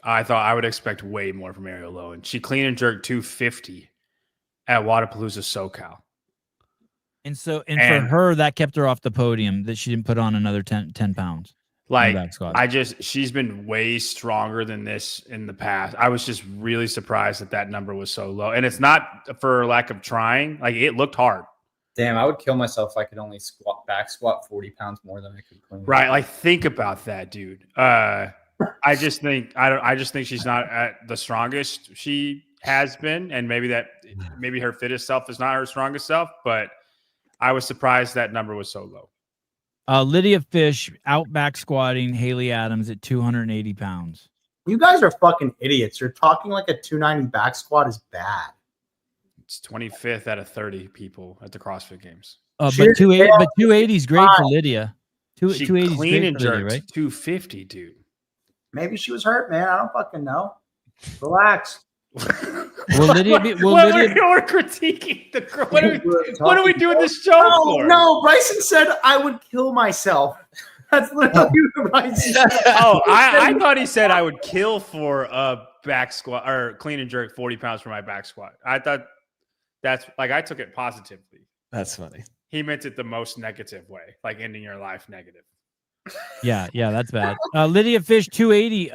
I thought I would expect way more from Ariel Lowen. She clean and jerked 250 at Wadapalooza SoCal. And for her, that kept her off the podium, that she didn't put on another 10 pounds. Like, she's been way stronger than this in the past. I was just really surprised that number was so low. And it's not for lack of trying. Like, it looked hard. Damn, I would kill myself if I could only back squat 40 pounds more than I could clean. Right. Like, think about that, dude. I just think she's not at the strongest she has been. And maybe her fittest self is not her strongest self, but I was surprised that number was so low. Lydia Fish out back squatting Haley Adams at 280 pounds. You guys are fucking idiots. You're talking like a 290 back squat is bad. It's 25th out of 30 people at the CrossFit Games. But 280 is great for Lydia. She 280 clean and Lydia, jerked right? 250, dude. Maybe she was hurt, man. I don't fucking know. Relax. Will Lydia we're critiquing the what are we doing this show for? No, Bryson said I would kill myself. That's literally what Bryson said. I thought he said I would kill for a back squat or clean and jerk 40 pounds for my back squat. I thought that's like, I took it positively. That's funny. He meant it the most negative way, like ending your life negative. Yeah, that's bad. Lydia Fish, 280.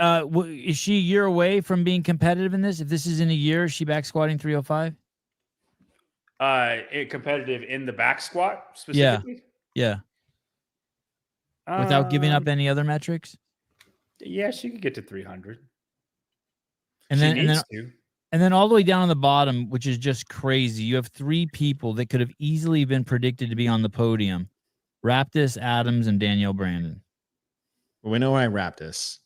Is she a year away from being competitive in this? If this is in a year, is she back squatting 305? Competitive in the back squat specifically? Yeah. Without giving up any other metrics? Yeah, she could get to 300. And then all the way down on the bottom, which is just crazy, you have three people that could have easily been predicted to be on the podium. Raptis, Adams, and Danielle Brandon. Well, we know why Raptis.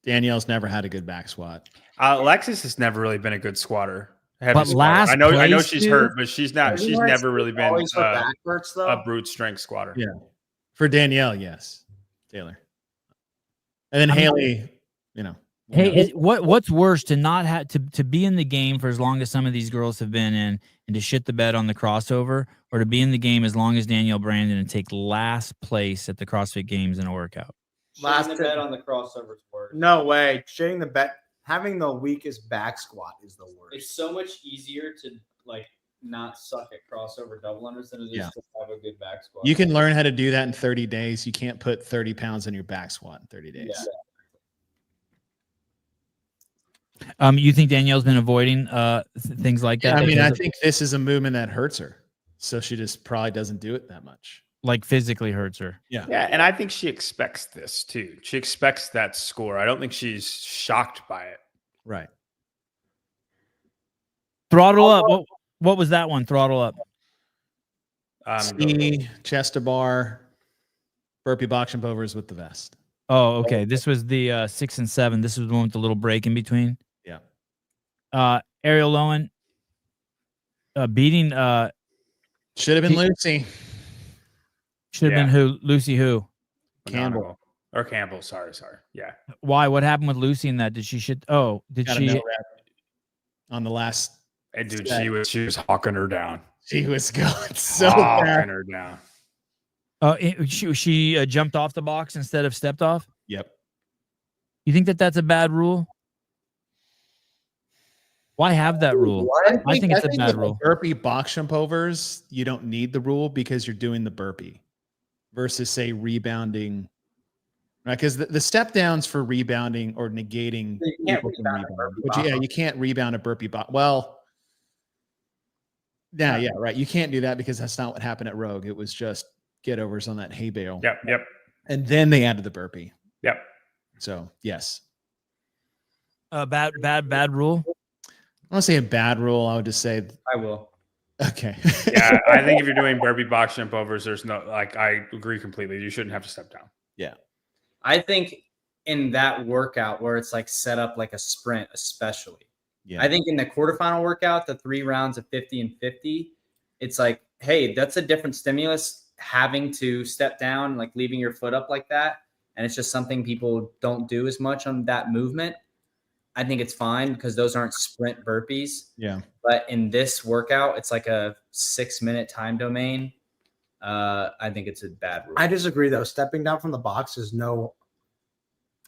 Danielle's never had a good back squat. Alexis has never really been a good squatter. But last I know place, she's dude? hurt, but she's not. She's never really been backwards, a brute strength squatter. Yeah, for Danielle, yes, Taylor, and then Haley. Hey, what's worse, to not have to be in the game for as long as some of these girls have been in and to shit the bed on the crossover, or to be in the game as long as Danielle Brandon and take last place at the CrossFit Games in a workout? Last the bet on the crossovers work. No way. Shitting the bet. Having the weakest back squat is the worst. It's so much easier to like not suck at crossover double unders than it is to have a good back squat. You can learn how to do that in 30 days. You can't put 30 pounds in your back squat in 30 days. Yeah. You think Danielle's been avoiding things like that? I mean, I think this is a movement that hurts her, so she just probably doesn't do it that much. Like physically hurts her. Yeah, and I think she expects this too. She expects that score. I don't think she's shocked by it. Right. Throttle up. What was that one? Throttle up. Ski, chest to bar, burpee box jump overs with the vest. Oh, okay. This was the 6 and 7. This was the one with the little break in between. Yeah. Ariel Lowen beating. Should have been Lucy. Should have been who? Lucy who? Campbell. Or Campbell. Sorry. Yeah. Why? What happened with Lucy in that? Did she shit? Oh, did Got a she? no rep on the last? And dude, set. she was hawking her down. She was going so Hawking bad. her down. She jumped off the box instead of stepped off. Yep. You think that that's a bad rule? Why have that rule? I think it's a bad rule. Burpee box jump overs, you don't need the rule because you're doing the burpee versus say rebounding. Right, because the step downs for rebounding or negating. You can't people from rebound a rebounding. burpee But box. you can't rebound a burpee box. Well, yeah, right. You can't do that because that's not what happened at Rogue. It was just get overs on that hay bale. Yep. And then they added the burpee. Yep. So yes. Bad rule. I don't say a bad rule. I would just say I will. okay. Yeah, I think if you're doing burpee box jump overs, there's no I agree completely. You shouldn't have to step down. Yeah. I think in that workout where it's like set up like a sprint, especially. Yeah. I think in the quarterfinal workout, the 3 rounds of 50 and 50, it's like, hey, that's a different stimulus having to step down, like leaving your foot up like that. And it's just something people don't do as much on that movement. I think it's fine because those aren't sprint burpees. Yeah. But in this workout, it's like a 6-minute time domain. I think it's a bad rule. I disagree though. Stepping down from the box is no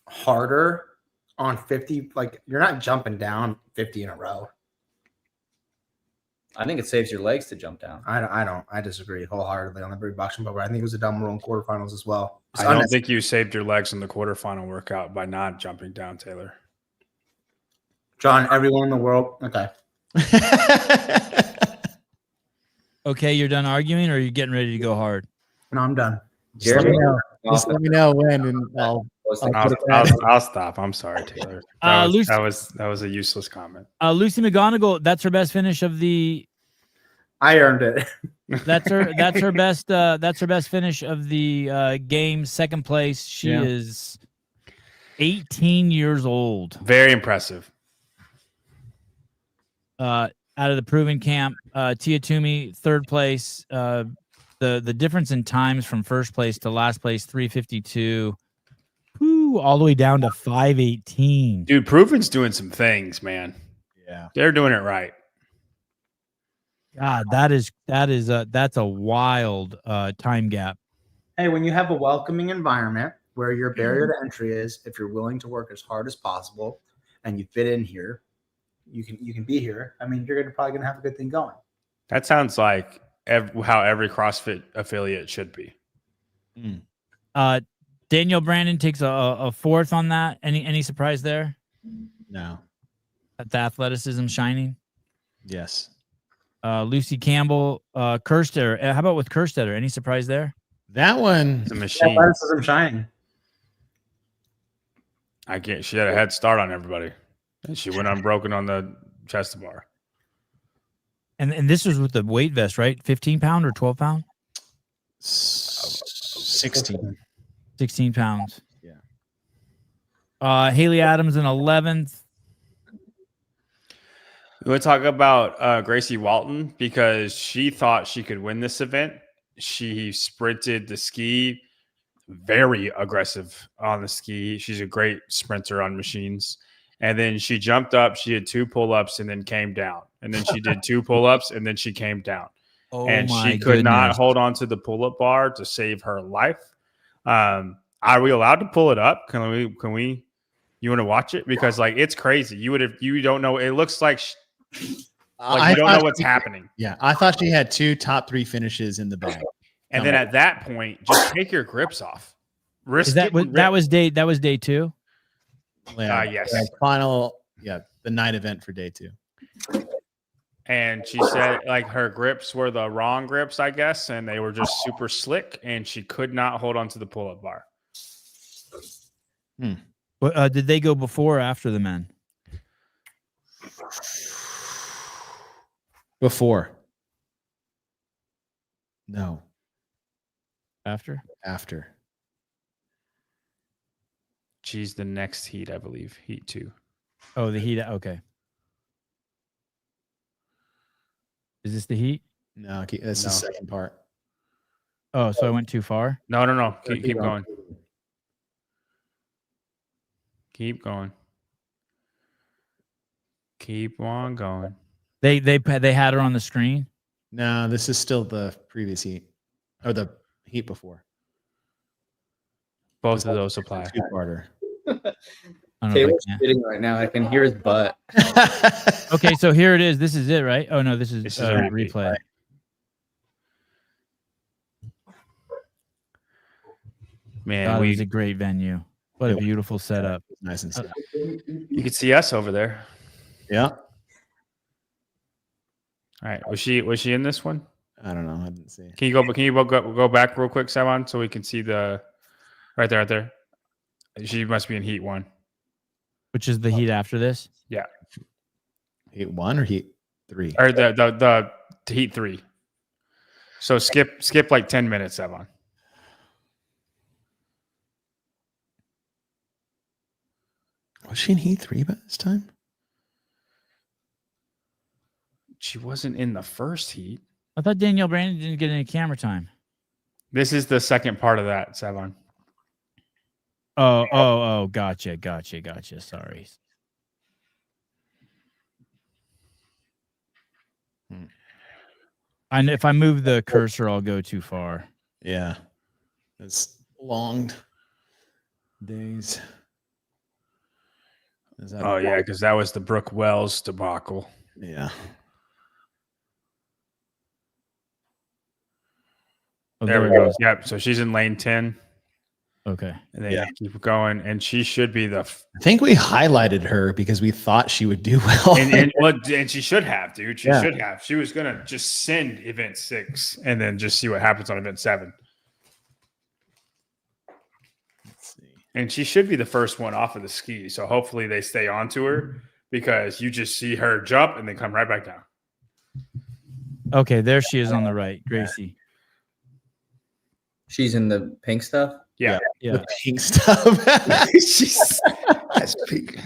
harder on 50. Like you're not jumping down 50 in a row. I think it saves your legs to jump down. I don't. I disagree wholeheartedly on the burpee box jump over. I think it was a dumb rule in quarterfinals as well. It's I don't think you saved your legs in the quarterfinal workout by not jumping down, Taylor. John, everyone in the world. Okay. Okay, you're done arguing, or are you getting ready to go hard? No, I'm done. Just let me know. Just let me know when, and I'll I'll stop. I'm sorry, Taylor. Lucy- That was a useless comment. Lucy McGonigal, that's her best finish of the. I earned it. That's her best. That's her best finish of the game. Second place. She is 18 years old. Very impressive. Out of the proven camp, Tia Toomey, third place. The difference in times from first place to last place, 3:52, all the way down to 5:18. Dude, Proven's doing some things, man. Yeah. They're doing it right. God, that's a wild time gap. Hey, when you have a welcoming environment where your barrier to entry is, if you're willing to work as hard as possible and you fit in here, you can be here. I mean, you're probably gonna have a good thing going. That sounds like how every CrossFit affiliate should be. Danielle Brandon takes a fourth on that. Any surprise there? No. The athleticism shining. Yes. Lucy Campbell, Kerstetter. How about with Kerstetter? Any surprise there? That one. It's a machine. Athleticism shining. She had a head start on everybody. And she went unbroken on the chest bar. And this was with the weight vest, right? 15 pound or 12 pound? 16. 16 pounds. Yeah. Haley Adams in 11th. We want to talk about Gracie Walton because she thought she could win this event. She sprinted the ski, very aggressive on the ski. She's a great sprinter on machines. And then she jumped up, she did 2 pull-ups and then came down. And then she did 2 pull-ups and then she came down. Oh And my she could not goodness. hold on to the pull-up bar to save her life. Are we allowed to pull it up? Can we you want to watch it? Because like it's crazy. You don't know. It looks like I you don't know thought what's she- happening. Yeah, I thought she had 2 top 3 finishes in the bag. And then at that point, just take your grips off. Risk Is that getting that ripped. was day 2? Yeah, Yes. The night event for day 2. And she said like her grips were the wrong grips, I guess, and they were just super slick, and she could not hold on to the pull-up bar. Did they go before or after the men? Before. No, After? after. She's the next heat, I believe. Heat 2. Oh, the heat. Okay. Is this the heat? No, that's the second part. Oh, so I went too far. No. Keep going. Keep going. Keep on going. They had her on the screen. No, this is still the previous heat or the heat before. Both of those apply. 2-parter. I don't know if I Taylor's can. sitting right now. I can hear his butt. Okay, so here it is. This is it, right? Oh no, this is This is a repeat, replay. Man, God, it was a great venue. What a beautiful setup. Nice and slow. you could see us over there. Yeah. All right. Was she in this one? I don't know. I didn't see. Can you go back real quick, Savon, so we can see the right there. She must be in heat 1. Which is the heat after this? Yeah. Heat 1 or heat 3? Or the heat 3. So skip like 10 minutes, Savon. Was she in heat 3 by this time? She wasn't in the first heat. I thought Danielle Brandon didn't get any camera time. This is the second part of that, Savon. Oh, gotcha. Sorry. And if I move the cursor, I'll go too far. Yeah. It's long days. Is that Oh yeah, because that was the Brooke Wells debacle. Yeah. Oh, There we it go. goes. Yep. So she's in lane 10, Okay. and then Yeah. keep going, and she should be the. I think we highlighted her because we thought she would do well. And she should have, dude. She Yeah. should have. She was gonna just send event 6 and then just see what happens on event 7. Let's see. And she should be the first one off of the ski. So hopefully they stay on to her, because you just see her jump and then come right back down. Okay, there she is on the right, Gracie. She's in the pink stuff. Yeah. Yeah. The pink stuff. She's that's pink.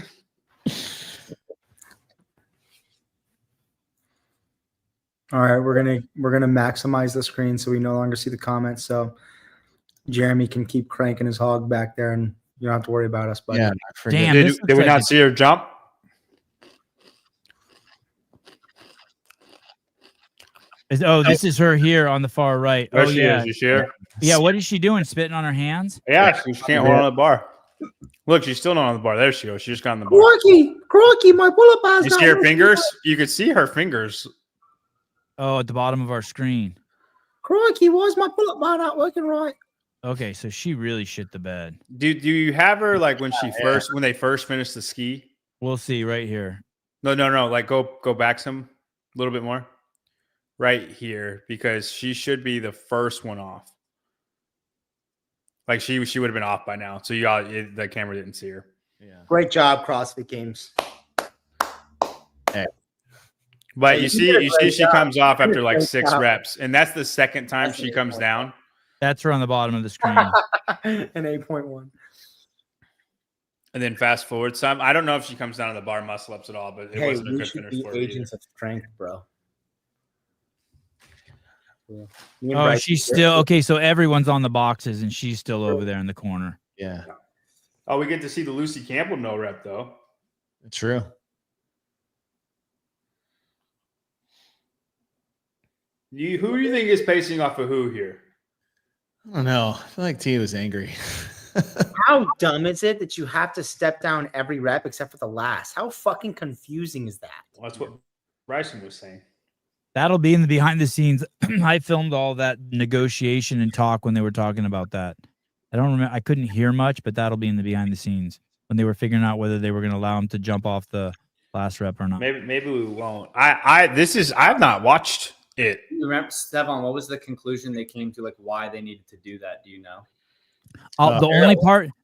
All right, we're gonna maximize the screen so we no longer see the comments. So Jeremy can keep cranking his hog back there, and you don't have to worry about us. But Yeah. I forget. Damn. Did, this did looks we like not see her jump? This is her here on the far right. There Oh she yeah. is. You see her? Yeah, what is she doing? Spitting on her hands? Yeah, she can't hold on the bar. Look, she's still not on the bar. There she goes. She just got on the bar. Croaky, my pull-up bar's You not see her working. fingers? You could see her fingers. Oh, at the bottom of our screen. Croaky, why's my pull-up bar not working right? Okay, so she really shit the bed. Do you have her like when they first finished the ski? We'll see right here. No. Like go back a little bit more. Right here, because she should be the first one off. Like she would have been off by now. So the camera didn't see her. Yeah. Great job, CrossFit Games. But You you did see a great she job. comes off You did after a like great 6 job. reps, and that's the second time That's she an comes 8.1. down. That's her on the bottom of the screen. An 8.1. And then fast forward some. I don't know if she comes down on the bar muscle ups at all, but it Hey, wasn't a we good should finish be for her. either. agents of strength, bro. Yeah. Oh, she's still okay. So everyone's on the boxes, and she's still over there in the corner. Yeah. Oh, we get to see the Lucy Campbell no rep though. True. Who do you think is pacing off of who here? I don't know. I feel like Tia was angry. How dumb is it that you have to step down every rep except for the last? How fucking confusing is that? Well, that's what Bryson was saying. That'll be in the behind the scenes. I filmed all that negotiation and talk when they were talking about that. I don't remember. I couldn't hear much, but that'll be in the behind the scenes when they were figuring out whether they were going to allow him to jump off the last rep or not. Maybe we won't. I've not watched it. You remember, Stefan, what was the conclusion they came to, like why they needed to do that? Do you know? The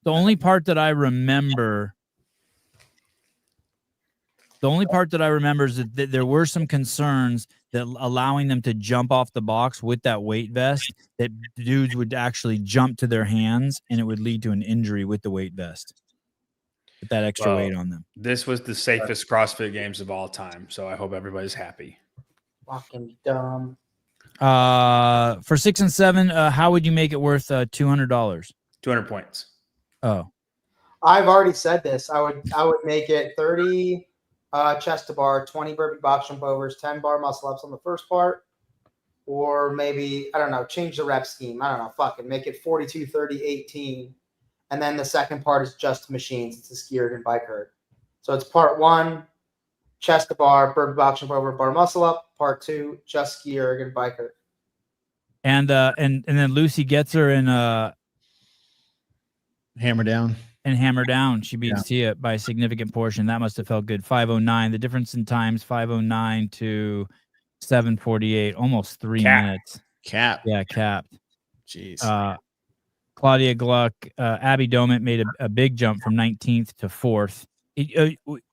only part that I remember is that there were some concerns that allowing them to jump off the box with that weight vest, that dudes would actually jump to their hands and it would lead to an injury with the weight vest. With that extra weight on them. This was the safest CrossFit Games of all time, so I hope everybody's happy. Fucking dumb. For 6 and 7, how would you make it worth $200? 200 points. Oh, I've already said this. I would make it 30 chest to bar, 20 burpee box jump overs, 10 bar muscle ups on the first part, or maybe, I don't know, change the rep scheme. I don't know, fucking make it 42, 30, 18. And then the second part is just machines. It's a ski erg and bike erg. So it's part 1, chest to bar, burpee box jump over, bar muscle up. Part 2, just ski erg and bike erg. and then Lucy gets her in Hammer down. and hammer down. She beats Tia by a significant portion. That must have felt good. 5:09. The difference in times 5:09 to 7:48, almost 3 minutes. Cap. Yeah, capped. Jeez. Claudia Gluck, Abby Domet made a big jump from 19th to 4th.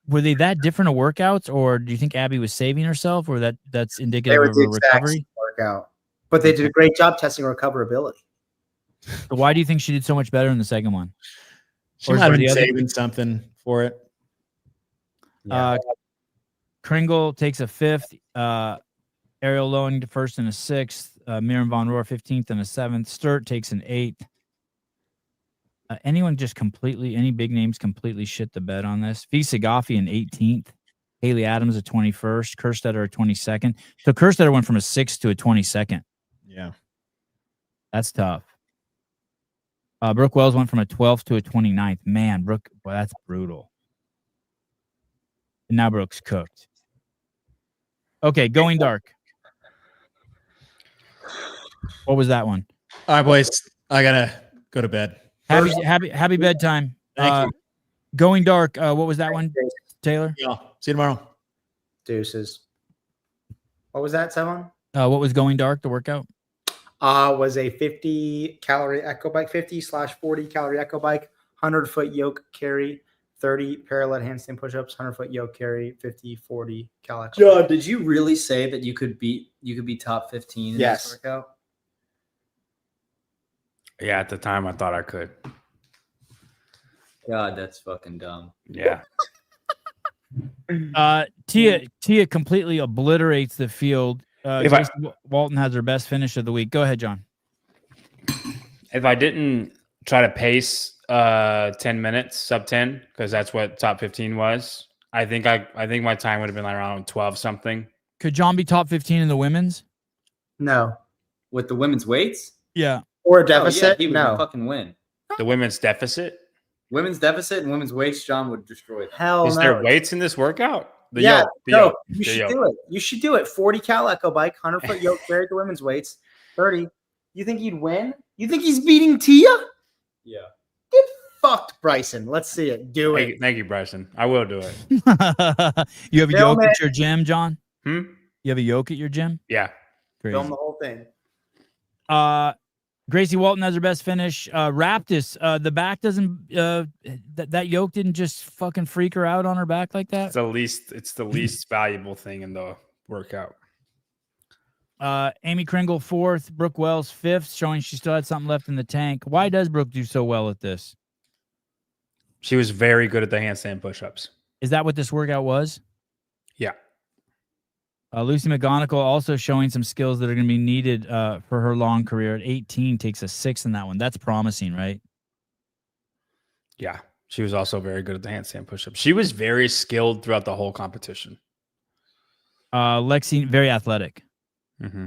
Were they that different of workouts, or do you think Abby was saving herself, or that's indicative of a recovery? Workout, but they did a great job testing recoverability. So why do you think she did so much better in the second one? She might have been saving something for it. Kringle takes a 5th. Ariel Lowen to 1st and a 6th. Miriam Von Rohr 15th and a 7th. Sturt takes an 8th. Any big names completely shit the bed on this? Fee Sagafi an 18th. Haley Adams a 21st. Kerstetter a 22nd. So Kerstetter went from a 6th to a 22nd. Yeah. That's tough. Brooke Wells went from a 12th to a 29th. Man, Brooke, boy, that's brutal. And now Brooke's cooked. Okay, going dark. What was that one? All right, boys. I gotta go to bed. Happy bedtime. Thank you. Going dark. What was that one, Taylor? Yeah. See you tomorrow. Deuces. What was that, Sevan? What was going dark? The workout was a 50 calorie echo bike, 50/40 calorie echo bike, 100-foot yoke carry, 30 parallel handstand push-ups, 100-foot yoke carry, 50/40 cal echo. John, did you really say that you could be top 15 in this workout? Yeah, at the time I thought I could. God, that's fucking dumb. Yeah. Tia completely obliterates the field. Walton has her best finish of the week. Go ahead, John. If I didn't try to pace 10 minutes, sub 10, because that's what top 15 was, I think my time would have been like around 12 something. Could John be top 15 in the women's? No. With the women's weights? Yeah. Or a deficit? He would fucking win. The women's deficit? Women's deficit and women's weights, John would destroy them. Hell Is no. there weights in this workout? You should do it. You should do it. 40 cal echo bike, 100-foot yoke carry at the women's weights, 30. You think he'd win? You think he's beating Tia? Yeah. Get fucked, Bryson. Let's see it. Do it. Thank you, Bryson. I will do it. You have a yoke at your gym, John? You have a yoke at your gym? Yeah. Crazy. Film the whole thing. Gracie Walton has her best finish. Raptis, the back doesn't that yoke didn't just fucking freak her out on her back like that. It's the least valuable thing in the workout. Amy Kringle 4th, Brooke Wells 5th, showing she still had something left in the tank. Why does Brooke do so well at this? She was very good at the handstand push-ups. Is that what this workout was? Yeah. Lucy McGonigal also showing some skills that are going to be needed for her long career. At 18, takes a 6 in that one. That's promising, right? Yeah. She was also very good at the handstand push-ups. She was very skilled throughout the whole competition. Lexi, very athletic. Mm-hmm.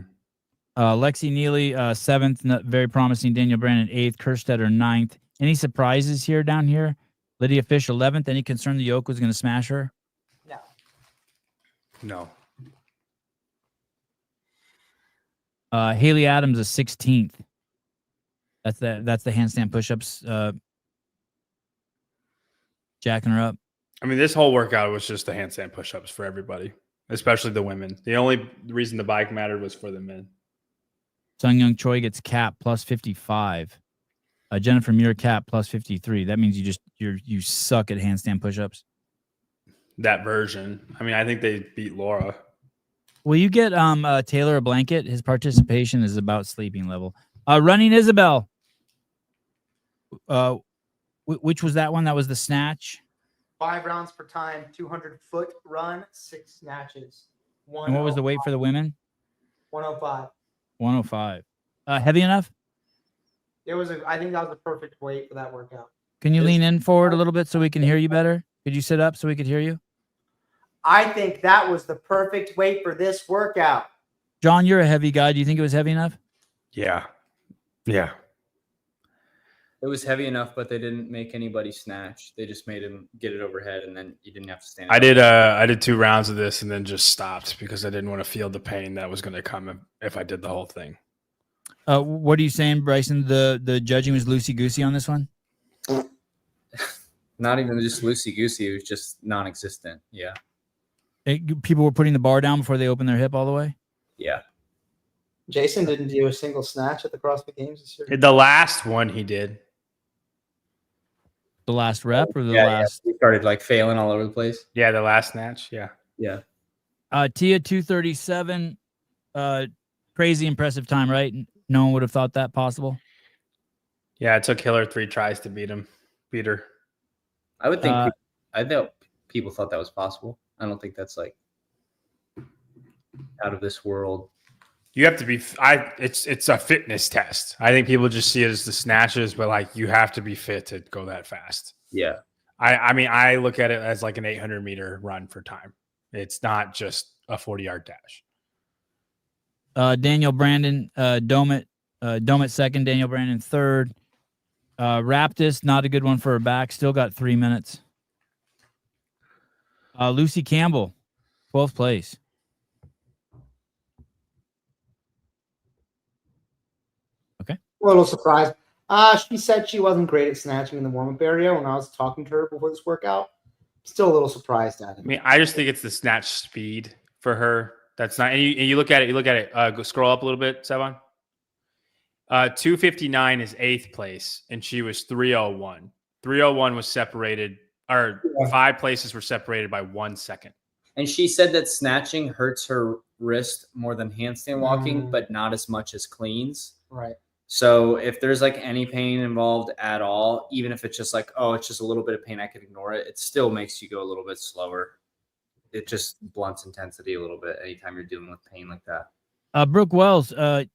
Lexi Neely, 7th, very promising. Daniel Brandon, 8th. Kerstetter, 9th. Any surprises here down here? Lydia Fish, 11th. Any concern the yoke was going to smash her? No. Haley Adams, is 16th. That's the handstand push-ups. Jacking her up. I mean, this whole workout was just the handstand push-ups for everybody, especially the women. The only reason the bike mattered was for the men. Sung Young Choi gets cap plus 55. Jennifer Muir cap plus 53. That means you suck at handstand push-ups. That version. I mean, I think they beat Laura. Will you get Taylor a blanket? His participation is about sleeping level. Running Isabel. Which was that one? That was the snatch. 5 rounds per time, 200-foot run, 6 snatches. And what was the weight for the women? 105. 105. Heavy enough? I think that was the perfect weight for that workout. Can you lean in forward a little bit so we can hear you better? Could you sit up so we could hear you? I think that was the perfect weight for this workout. John, you're a heavy guy. Do you think it was heavy enough? Yeah. Yeah. It was heavy enough, but they didn't make anybody snatch. They just made him get it overhead, and then you didn't have to stand. I did 2 rounds of this and then just stopped because I didn't want to feel the pain that was going to come if I did the whole thing. What are you saying, Bryson? The judging was loosey-goosey on this one? Not even just loosey-goosey. It was just non-existent. Yeah. People were putting the bar down before they opened their hip all the way? Yeah. Jason didn't do a single snatch at the CrossFit Games this year. The last one he did. The last rep or the Yeah, last? he started like failing all over the place. Yeah, the last snatch. Yeah. Yeah. Tia 237. Crazy impressive time, right? No one would have thought that possible. Yeah, it took Hiller 3 tries to beat her. I would think. I thought people thought that was possible. I don't think that's like out of this world. You have to be. It's a fitness test. I think people just see it as the snatches, but like you have to be fit to go that fast. Yeah. I mean, I look at it as like an 800-meter run for time. It's not just a 40-yard dash. Daniel Brandon, Domit second, Daniel Brandon third. Raptis, not a good one for her back. Still got 3 minutes. Lucy Campbell, 12th place. Okay. A little surprised. She said she wasn't great at snatching in the warm-up area when I was talking to her before this workout. Still a little surprised at it. I mean, I just think it's the snatch speed for her. That's not. And you look at it. Go scroll up a little bit, Sevon. 259 is 8th place, and she was 301. 301 was separated, or 5 places were separated by 1 second. And she said that snatching hurts her wrist more than handstand walking, but not as much as cleans. Right. So if there's like any pain involved at all, even if it's just like, oh, it's just a little bit of pain, I can ignore it. It still makes you go a little bit slower. It just blunts intensity a little bit anytime you're dealing with pain like that. Brooke Wells. I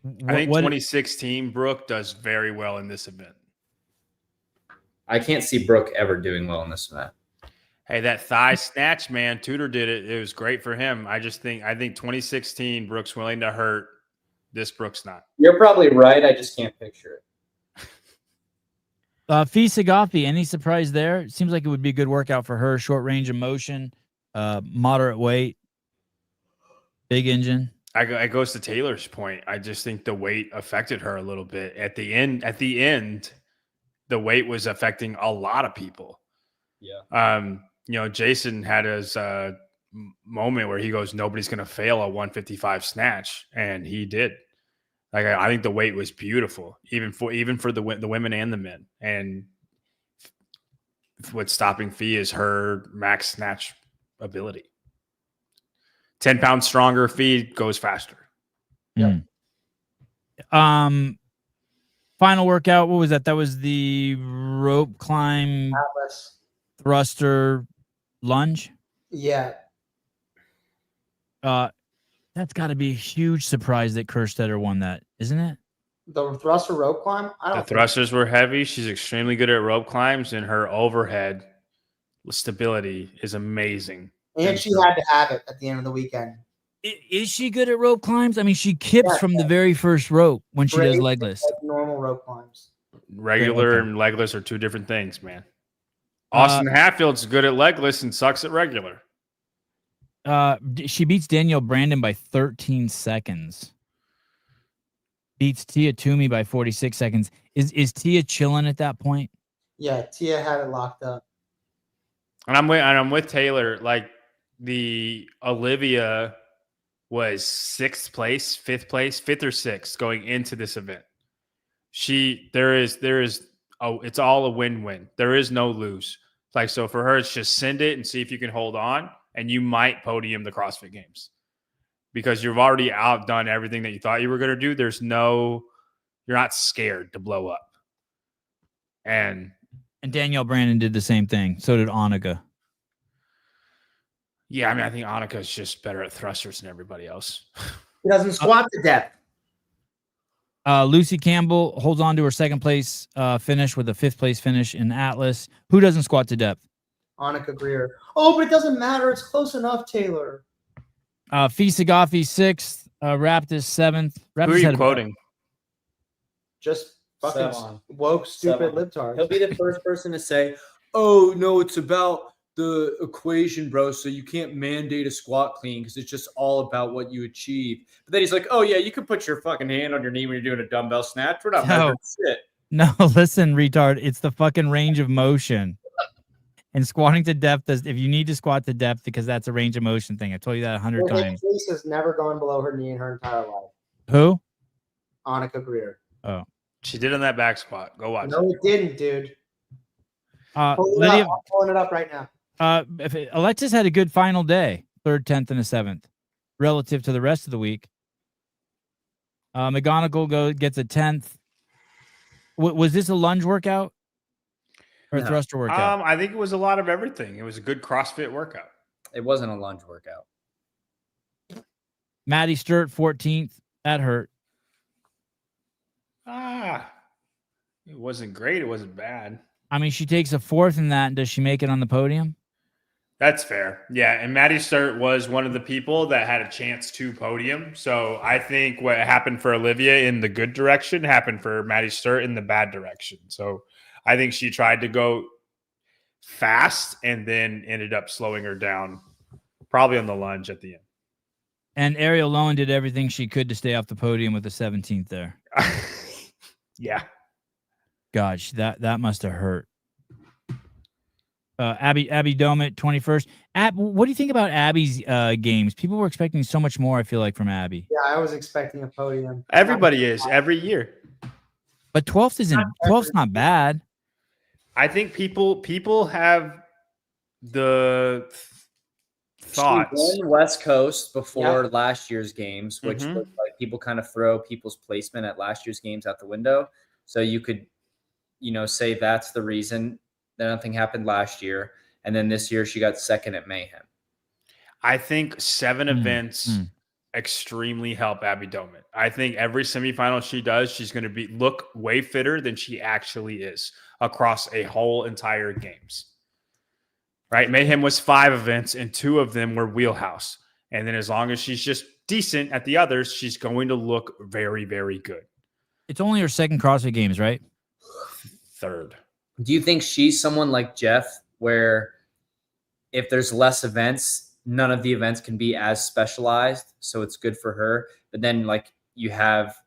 think 2016 Brooke does very well in this event. I can't see Brooke ever doing well in this event. Hey, that thigh snatch, man, Tudor did it. It was great for him. I think 2016 Brooke's willing to hurt. This Brooke's not. You're probably right. I just can't picture it. Fee Sagafi, any surprise there? It seems like it would be a good workout for her. Short range of motion, moderate weight, big engine. It goes to Taylor's point. I just think the weight affected her a little bit. At the end, the weight was affecting a lot of people. Yeah. Jason had his moment where he goes, nobody's going to fail a 155 snatch, and he did. Like I think the weight was beautiful, even for the women and the men. And what's stopping Fee is her max snatch ability. 10 pounds stronger, Fee goes faster. Yeah. Final workout. What was that? That was the rope climb, Atlas. thruster, lunge. Yeah. That's got to be a huge surprise that Kerstetter won that, isn't it? The thruster rope climb. I don't The think- thrusters were heavy. She's extremely good at rope climbs, and her overhead stability is amazing. and she had to have it at the end of the weekend. Is she good at rope climbs? I mean, she kips Yeah. from the very first rope when she does Great legless. Like normal rope climbs. Regular Okay. and legless are two different things, man. Austin Hatfield's good at legless and sucks at regular. She beats Danielle Brandon by 13 seconds. Beats Tia Toomey by 46 seconds. Is Tia chilling at that point? Yeah, Tia had it locked up. And I'm with Taylor. Like the Olivia was 6th place, 5th place, 5th or 6th going into this event. It's all a win-win. There is no lose. Like, so for her, it's just send it and see if you can hold on, and you might podium the CrossFit Games because you've already outdone everything that you thought you were going to do. You're not scared to blow up. And Danielle Brandon did the same thing. So did Annika. yeah, I mean, I think Annika's just better at thrusters than everybody else. He doesn't squat to depth. Lucy Campbell holds on to her 2nd place finish with a 5th place finish in Atlas. Who doesn't squat to depth? Annika Greer. Oh, but it doesn't matter. It's close enough, Taylor. Fisa Goffi 6th. Raptis 7th. Raptis Who are you had quoting? Just fucking Sevan. woke, stupid Sevan. libtards. He'll be the first person to say, "Oh no, it's about the equation, bro. So you can't mandate a squat clean because it's just all about what you achieve." But then he's like, "Oh yeah, you can put your fucking hand on your knee when you're doing a dumbbell snatch. We're not No. measuring shit." No, listen, retard. It's the fucking range of motion. And squatting to depth is if you need to squat to depth because that's a range of motion thing. I told you that 100 times. Lisa's never gone below her knee in her entire life. Who? Annika Greer. Oh. She did on that back squat. Go watch. No, it didn't, dude. Pull it Lydia, up. I'm pulling it up right now. Alexis had a good final day, 3rd, 10th, and a 7th, relative to the rest of the week. McGonigal gets a 10th. Was this a lunge workout or a No. thruster workout? I think it was a lot of everything. It was a good CrossFit workout. It wasn't a lunge workout. Maddie Sturt, 14th. That hurt. It wasn't great. It wasn't bad. I mean, she takes a 4th in that. Does she make it on the podium? That's fair. Yeah. And Maddie Sturt was one of the people that had a chance to podium. So I think what happened for Olivia in the good direction happened for Maddie Sturt in the bad direction. So I think she tried to go fast and then ended up slowing her down, probably on the lunge at the end. And Ariel Lowen did everything she could to stay off the podium with the 17th there. Yeah. Gosh, that must have hurt. Abby Domit, 21st. What do you think about Abby's games? People were expecting so much more, I feel like, from Abby. Yeah, I was expecting a podium. Everybody is every year. But 12th's not bad. I think people have the thoughts. She won West Coast before last year's games, which Mhm. was like people kind of throw people's placement at last year's games out the window. So you could, say that's the reason that nothing happened last year. And then this year she got 2nd at Mayhem. I think 7 events extremely help Abby Domit. I think every semifinal she does, she's going to look way fitter than she actually is across a whole entire games. Right? Mayhem was 5 events and 2 of them were wheelhouse. And then as long as she's just decent at the others, she's going to look very, very good. It's only her 2nd CrossFit Games, right? 3rd. Do you think she's someone like Jeff where if there's less events, none of the events can be as specialized, so it's good for her? But then like you have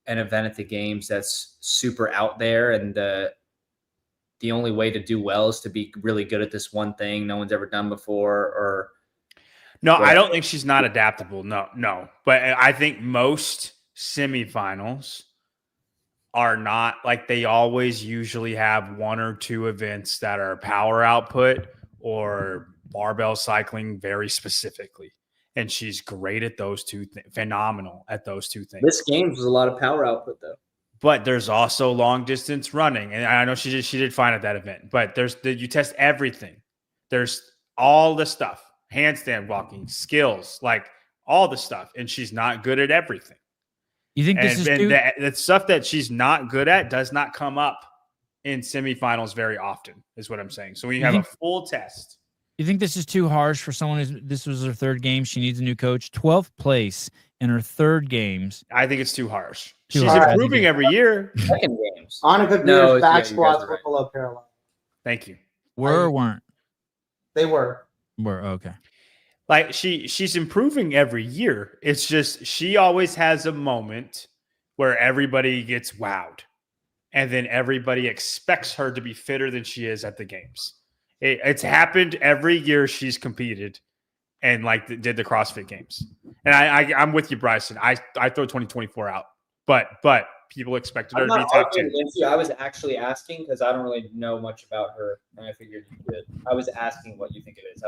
an event at the games that's super out there and the only way to do well is to be really good at this one thing no one's ever done before or No, whatever. I don't think she's not adaptable. No. But I think most semifinals are not like they always usually have 1 or 2 events that are power output or barbell cycling very specifically. And she's great at those 2 phenomenal at those 2 things. This games was a lot of power output though. But there's also long distance running. And I know she did fine at that event, but you test everything. There's all the stuff, handstand walking, skills, like all the stuff. And she's not good at everything. You think this is too? The stuff that she's not good at does not come up in semifinals very often, is what I'm saying. So when you have a full test. You think this is too harsh for someone who's this was her third game? She needs a new coach. 12th place in her third games. I think it's too harsh. Too She's harsh. improving every year. Second games. Annika No, Beer's back yeah, you squats guys are were right. below Carolina. Thank you. Were or weren't? They were. Were okay. Like she's improving every year. It's just she always has a moment where everybody gets wowed. And then everybody expects her to be fitter than she is at the games. It's happened every year she's competed and did the CrossFit Games. And I'm with you, Bryson. I throw 2024 out. But people expected her to be top 10. I was actually asking because I don't really know much about her, and I figured you did. I was asking what you think it is.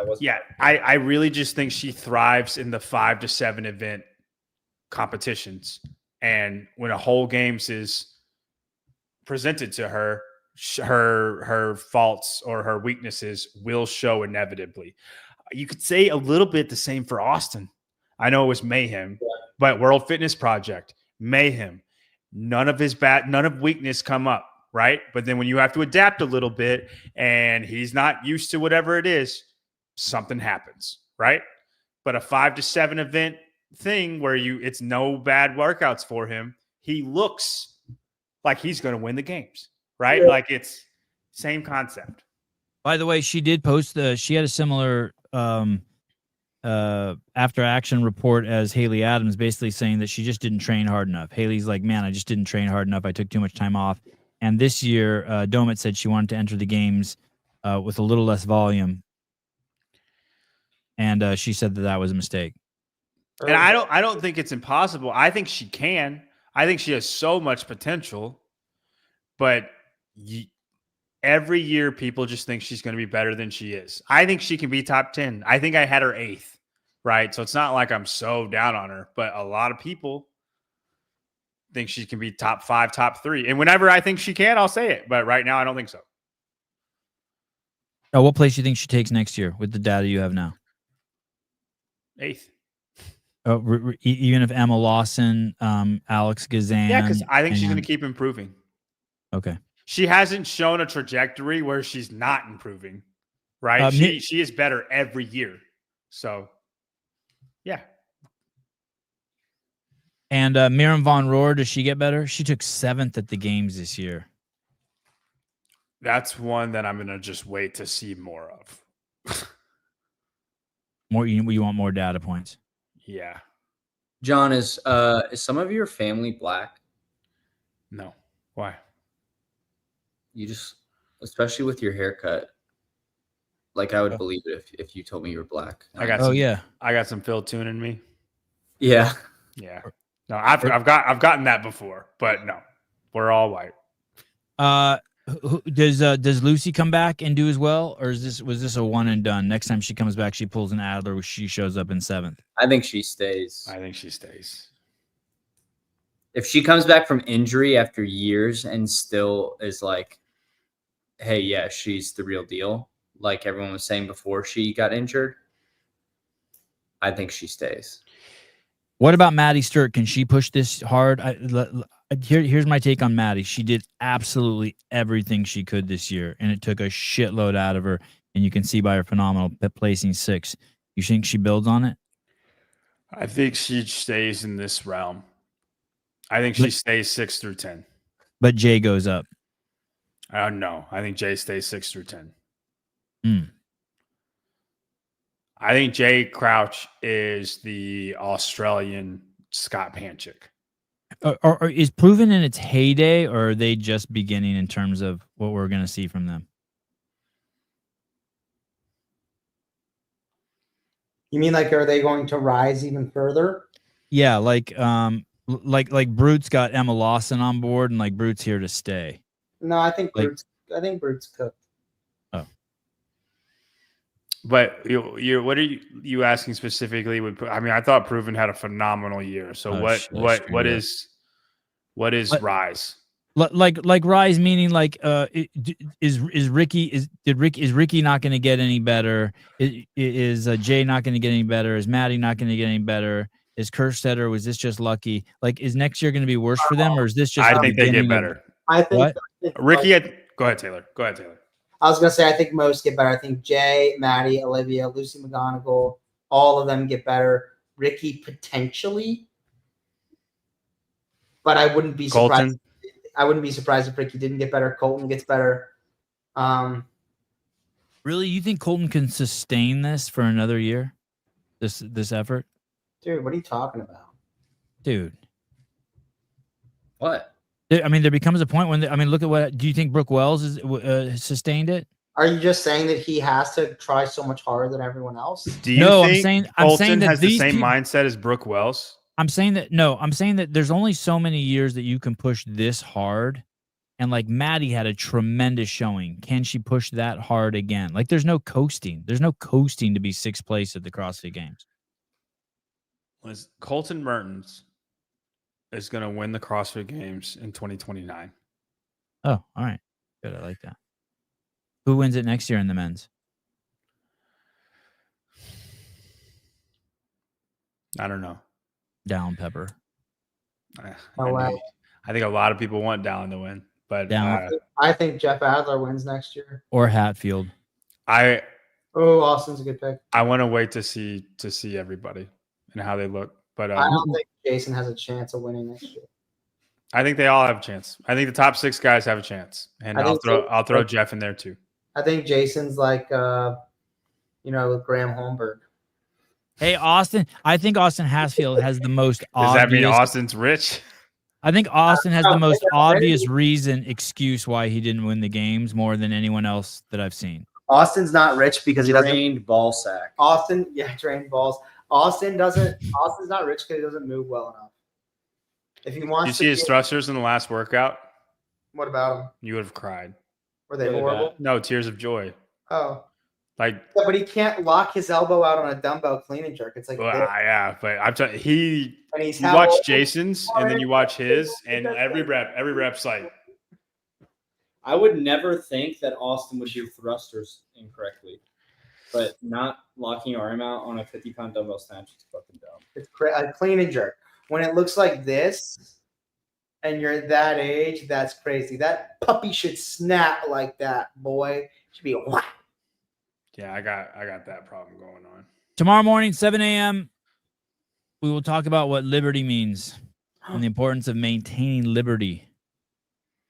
I really just think she thrives in the 5 to 7 event competitions. And when a whole games is presented to her, her faults or her weaknesses will show inevitably. You could say a little bit the same for Austin. I know it was mayhem, but World Fitness Project, mayhem. None of weakness come up, right? But then when you have to adapt a little bit and he's not used to whatever it is, something happens, right? But a 5 to 7 event thing where it's no bad workouts for him, he looks like he's going to win the games, right? Yeah. Like it's same concept. By the way, she did post she had a similar after action report as Haley Adams, basically saying that she just didn't train hard enough. Haley's like, man, I just didn't train hard enough. I took too much time off. And this year, Domit said she wanted to enter the games with a little less volume. And she said that was a mistake. And I don't think it's impossible. I think she can. I think she has so much potential, but every year people just think she's going to be better than she is. I think she can be top 10. I think I had her 8th, right? So it's not like I'm so down on her, but a lot of people think she can be top 5, top 3. And whenever I think she can, I'll say it. But right now, I don't think so. What place do you think she takes next year with the data you have now? 8th. Even if Emma Lawson, Alex Gazan. Yeah, because I think she's going to keep improving. Okay. She hasn't shown a trajectory where she's not improving, right? She is better every year. So, yeah. And Miriam Von Rohr, does she get better? She took 7th at the games this year. That's one that I'm going to just wait to see more of. You want more data points? Yeah. John, is some of your family black? No. Why? You just, especially with your haircut, like I would believe it if you told me you were black. I got some Phil Toon in me. Yeah. Yeah. No, I've gotten that before, but no, we're all white. Does Lucy come back and do as well, or was this a one and done? Next time she comes back, she pulls an Adler. She shows up in 7th. I think she stays. If she comes back from injury after years and still is like, hey, yeah, she's the real deal, like everyone was saying before she got injured, I think she stays. What about Maddie Sturt? Can she push this hard? Here's my take on Maddie. She did absolutely everything she could this year, and it took a shitload out of her. And you can see by her phenomenal placing 6th. You think she builds on it? I think she stays in this realm. I think she stays 6 through 10. But Jay goes up. No, I think Jay stays 6 through 10. I think Jay Crouch is the Australian Scott Panchik. Or is Proven in its heyday, or are they just beginning in terms of what we're going to see from them? You mean like, are they going to rise even further? Yeah, like Brute's got Emma Lawson on board, and like Brute's here to stay. No, I think Brute's cooked. Oh, but what are you asking specifically? I mean, I thought Proven had a phenomenal year. So what is rise? Like rise meaning like is Ricky not going to get any better? Is Jay not going to get any better? Is Maddie not going to get any better? is cursed set, or was this just lucky? Like, is next year going to be worse for them, or is this just? I the think they get beginning of- better. I think What? Ricky, go ahead, Taylor. Go ahead, Taylor. I was gonna say I think most get better. I think Jay, Maddie, Olivia, Lucy McGonigal, all of them get better. Ricky potentially, but I wouldn't be surprised. Colton. I wouldn't be surprised if Ricky didn't get better. Colton gets better. Really, you think Colton can sustain this for another year? This effort, Dude, what are you talking about? dude. What? I mean, there becomes a point when look at what. Do you think Brooke Wells is sustained it? Are you just saying that he has to try so much harder than everyone else? Do you No, I'm think saying Colton that has the these same people- mindset as Brooke Wells? I'm saying that there's only so many years that you can push this hard. And like Maddie had a tremendous showing. Can she push that hard again? Like there's no coasting. There's no coasting to be 6th place at the CrossFit Games. Was Colton Mertens is going to win the CrossFit Games in 2029. Oh, all right. Good. I like that. Who wins it next year in the men's? I don't know. Down Pepper. I wow. think a lot of people want Dallin to win, but Down. I think Jeff Adler wins next year. Or Hatfield. I Austin's a good pick. want to wait to see everybody and how they look. But I don't think Jason has a chance of winning next year. I think they all have a chance. I think the top 6 guys have a chance, and I'll throw Jeff in there too. I think Jason's like, Graham Holmberg. Hey, Austin. I think Austin Hatfield has the most Does that mean obvious. Austin's rich? I think Austin has the most obvious excuse why he didn't win the games more than anyone else that I've seen. Austin's not rich because he doesn't. Drained ball sack. Drained balls. Austin's not rich because he doesn't move well enough. If he wants, Did you see his thrusters in the last workout? What about him? You would have cried. Were they Really horrible? bad. No, tears of joy. Oh, Like, yeah, but he can't lock his elbow out on a dumbbell clean and jerk. It's like well, this. yeah, but I'm telling you And you watch Jason's and then you watch his, and every rep's like, I would never think that Austin would do thrusters incorrectly, but not locking your arm out on a 50-pound dumbbell snatch is fucking dumb. It's a clean and jerk. When it looks like this, and you're that age, that's crazy. That puppy should snap like that, boy. It should be a whack. yeah, I got that problem going on. Tomorrow morning, 7 a.m., we will talk about what liberty means and the importance of maintaining liberty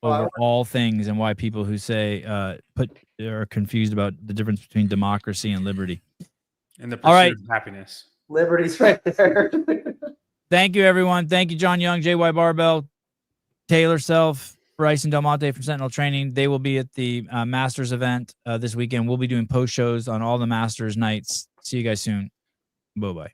over all things, and why people who say are confused about the difference between democracy and liberty. And the All right. pursuit of happiness. Liberty's right there. Thank you, everyone. Thank you, John Young, JY Barbell, Taylor Self, Bryson Del Monte from Sentinel Training. They will be at the Masters event this weekend. We'll be doing post shows on all the Masters nights. See you guys soon. Bye-bye.